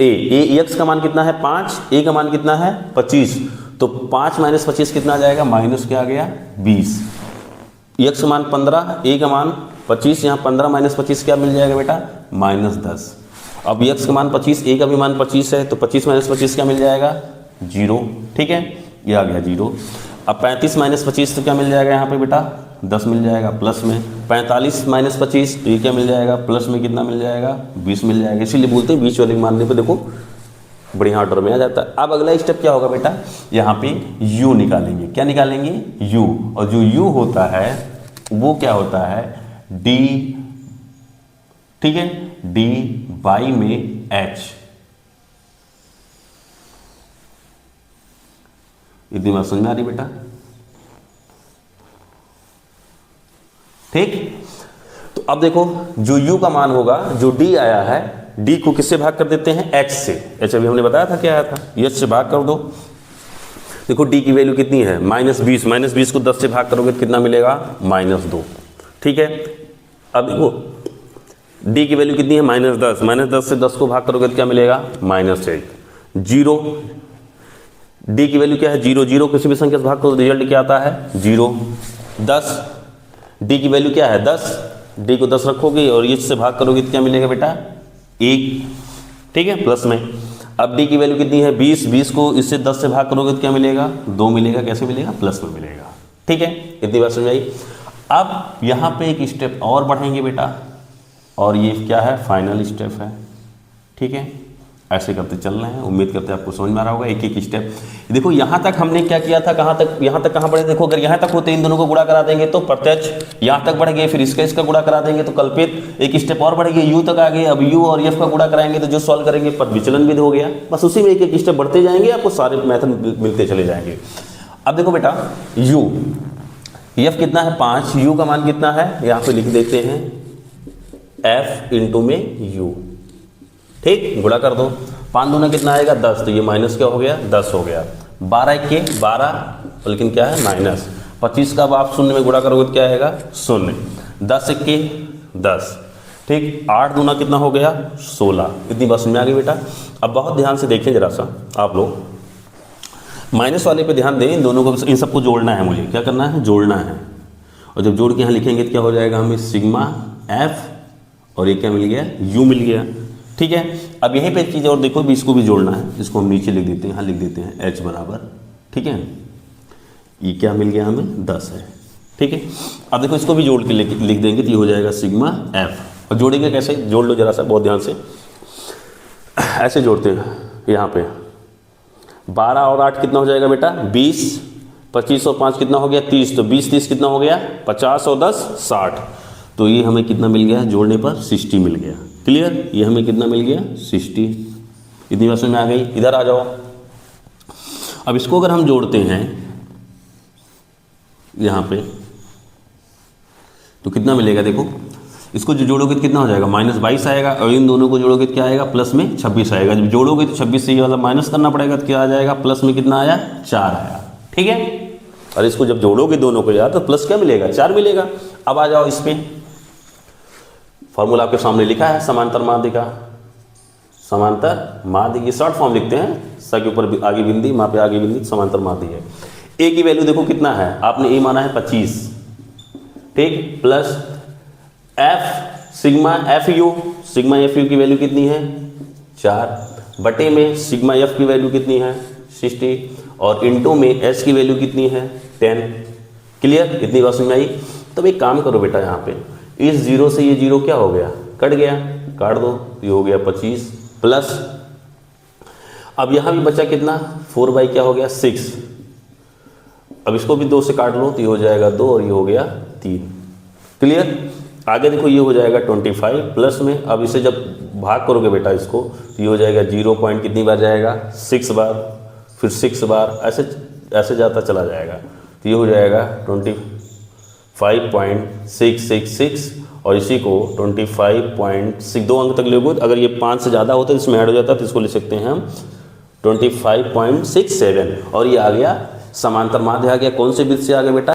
x का मान कितना है, 5, a का मान कितना है, 25। तो 5 माइनस 25 कितना आ जाएगा, माइनस क्या आ गया, 20। x का मान 15, a का मान 25, यहाँ 15 माइनस 25 क्या मिल जाएगा बेटा, माइनस 10। अब x का मान 25, a का भी मान 25 है, तो 25 माइनस 25 क्या मिल जाएगा, 0। ठीक है, ये आ गया 0। अब 35 माइनस 25 तो क्या मिल जाएगा यहाँ पे बेटा, 10 मिल जाएगा प्लस में। 45 माइनस 25 तो ये क्या मिल जाएगा, प्लस में कितना मिल जाएगा, 20 मिल जाएगा। इसीलिए बोलते हैं बीच वाले मानने पे देखो बढ़िया ऑर्डर में आ जाता है। अब अगला स्टेप क्या होगा बेटा, यहाँ पे u निकालेंगे। क्या निकालेंगे, u। और जो u होता है वो क्या होता है, d। ठीक है, d बाई में h। इतनी बात समझ में आ रही बेटा। ठीक, तो अब देखो जो u का मान होगा, जो d आया है, d को किससे भाग कर देते हैं, h से। h अभी हमने बताया था क्या आया था, h से भाग कर दो। देखो d की वैल्यू कितनी है, -20। -20 को 10 से भाग करोगे तो कितना मिलेगा, -2। ठीक है, अब देखो d की वैल्यू कितनी है, -10। -10 से 10 को भाग करोगे तो क्या मिलेगा, -1। 0, d की वैल्यू क्या है, 0। 0 किसी भी संख्या से भाग करो रिजल्ट क्या आता है, 0। 10, d की वैल्यू क्या है, 10। d को 10 रखोगे और इससे भाग करोगे तो क्या मिलेगा बेटा, 1। ठीक है, प्लस में। अब d की वैल्यू कितनी है, 20। 20 को इससे 10 से भाग करोगे तो क्या मिलेगा, 2 मिलेगा। कैसे मिलेगा, प्लस में मिलेगा। ठीक है, इतनी बात समझ आई। अब यहाँ पे एक स्टेप और बढ़ेंगे बेटा, और ये क्या है, फाइनल स्टेप है। ठीक है, ऐसे करते चल रहे हैं। उम्मीद करते हैं आपको समझ में आ रहा होगा एक एक स्टेप। देखो यहाँ तक हमने क्या किया था, कहाँ तक, यहाँ तक कहाँ बढ़े, देखो अगर यहाँ तक होते इन दोनों को गुणा करा देंगे तो प्रत्यक्ष, यहाँ तक बढ़ गए, फिर इसका गुणा करा देंगे तो कल्पित, एक स्टेप और बढ़ेंगे, यू तक आ गए। अब यू और एफ का गुणा कराएंगे तो जो सॉल्व करेंगे पद विचलन भी हो गया। बस उसी में एक एक स्टेप बढ़ते जाएंगे, आपको सारे मेथड मिलते चले जाएंगे। अब देखो बेटा, यू, एफ कितना है, 5। यू का मान कितना है, यहाँ पे लिख देते हैं, एफ इंटू में यू। ठीक, गुणा कर दो, 5 दूना कितना आएगा, 10। तो ये माइनस क्या हो गया, 10 हो गया। 12 के 12, लेकिन क्या है, माइनस। 25 का अब आप शून्य में गुणा करोगे तो क्या आएगा, 0। 10 के 10। ठीक, 8 दूना कितना हो गया, 16। इतनी बात समझ में आ गई बेटा। अब बहुत ध्यान से देखें जरा सा आप लोग, माइनस वाले पे ध्यान दें, इन दोनों को, इन सबको जोड़ना है, मुझे क्या करना है, जोड़ना है। और जब जोड़ के यहाँ लिखेंगे तो क्या हो जाएगा, हमें सिग्मा एफ, और ये क्या मिल गया, यू मिल गया। ठीक है, अब यहीं पे एक चीज़ और देखो, भी इसको भी जोड़ना है। इसको हम नीचे लिख देते हैं, यहाँ लिख देते हैं h बराबर, ठीक है, ये क्या मिल गया हमें, 10 है। ठीक है, अब देखो इसको भी जोड़ के लिख देंगे तो ये हो जाएगा सिग्मा f। और जोड़ेंगे कैसे, जोड़ लो जरा सा बहुत ध्यान से, ऐसे जोड़ते हैं। यहाँ पे 12 और 8 कितना हो जाएगा बेटा, 20। 25 और 5 कितना हो गया 30, तो 20 30 कितना हो गया 50 और 10 60। तो ये हमें कितना मिल गया जोड़ने पर 60 मिल गया। क्लियर, ये हमें कितना मिल गया 60। इतनी बात समझ में आ गई। इधर आ जाओ। अब इसको अगर हम जोड़ते हैं यहाँ पे तो कितना मिलेगा, देखो इसको जो जोड़ोगे तो कितना हो जाएगा -22 आएगा, और इन दोनों को जोड़ोगे तो क्या आएगा प्लस में 26 आएगा। जब जोड़ोगे तो 26 से ये वाला माइनस करना पड़ेगा, तो क्या आ जाएगा प्लस में कितना आया 4 आया। ठीक है, और इसको जब जोड़ोगे दोनों को यार तो प्लस क्या मिलेगा 4 मिलेगा। अब आ जाओ इस पे, फॉर्मूला आपके सामने लिखा है समांतर माध्य का। समांतर माध्य की शॉर्ट फॉर्म लिखते हैं, स के ऊपर आगे बिंदी, माँ पे आगे बिंदी, समांतर माध्य है। ए की वैल्यू देखो कितना है, आपने ए माना है 25, ठीक, plus F sigma F you, sigma F you की वैल्यू कितनी है 4, बटे में सिग्मा एफ की वैल्यू कितनी है 60, और इंटू में एस की वैल्यू कितनी है 10। क्लियर, इतनी बात समझ में आई। तो एक काम करो बेटा, यहाँ पे इस जीरो से ये जीरो क्या हो गया कट गया, काट दो, ये हो गया 25 प्लस, अब यहाँ भी बचा कितना 4 बाई क्या हो गया 6, अब इसको भी 2 से काट लो तो ये हो जाएगा 2 और ये हो गया 3। क्लियर, आगे देखो ये हो जाएगा 25 प्लस में, अब इसे जब भाग करोगे बेटा इसको तो ये हो जाएगा 0 पॉइंट कितनी बार जाएगा 6 बार, फिर 6 बार, ऐसे ऐसे जाता चला जाएगा, तो ये हो जाएगा 25.666, और इसी को 25.6 2 अंक तक लोगे, अगर ये 5 से ज़्यादा होता है इसमें ऐड हो जाता है तो इसको लिख सकते हैं हम 25.67, और ये आ गया समांतर माध्य आ गया। कौन से वृत्त से आ गया बेटा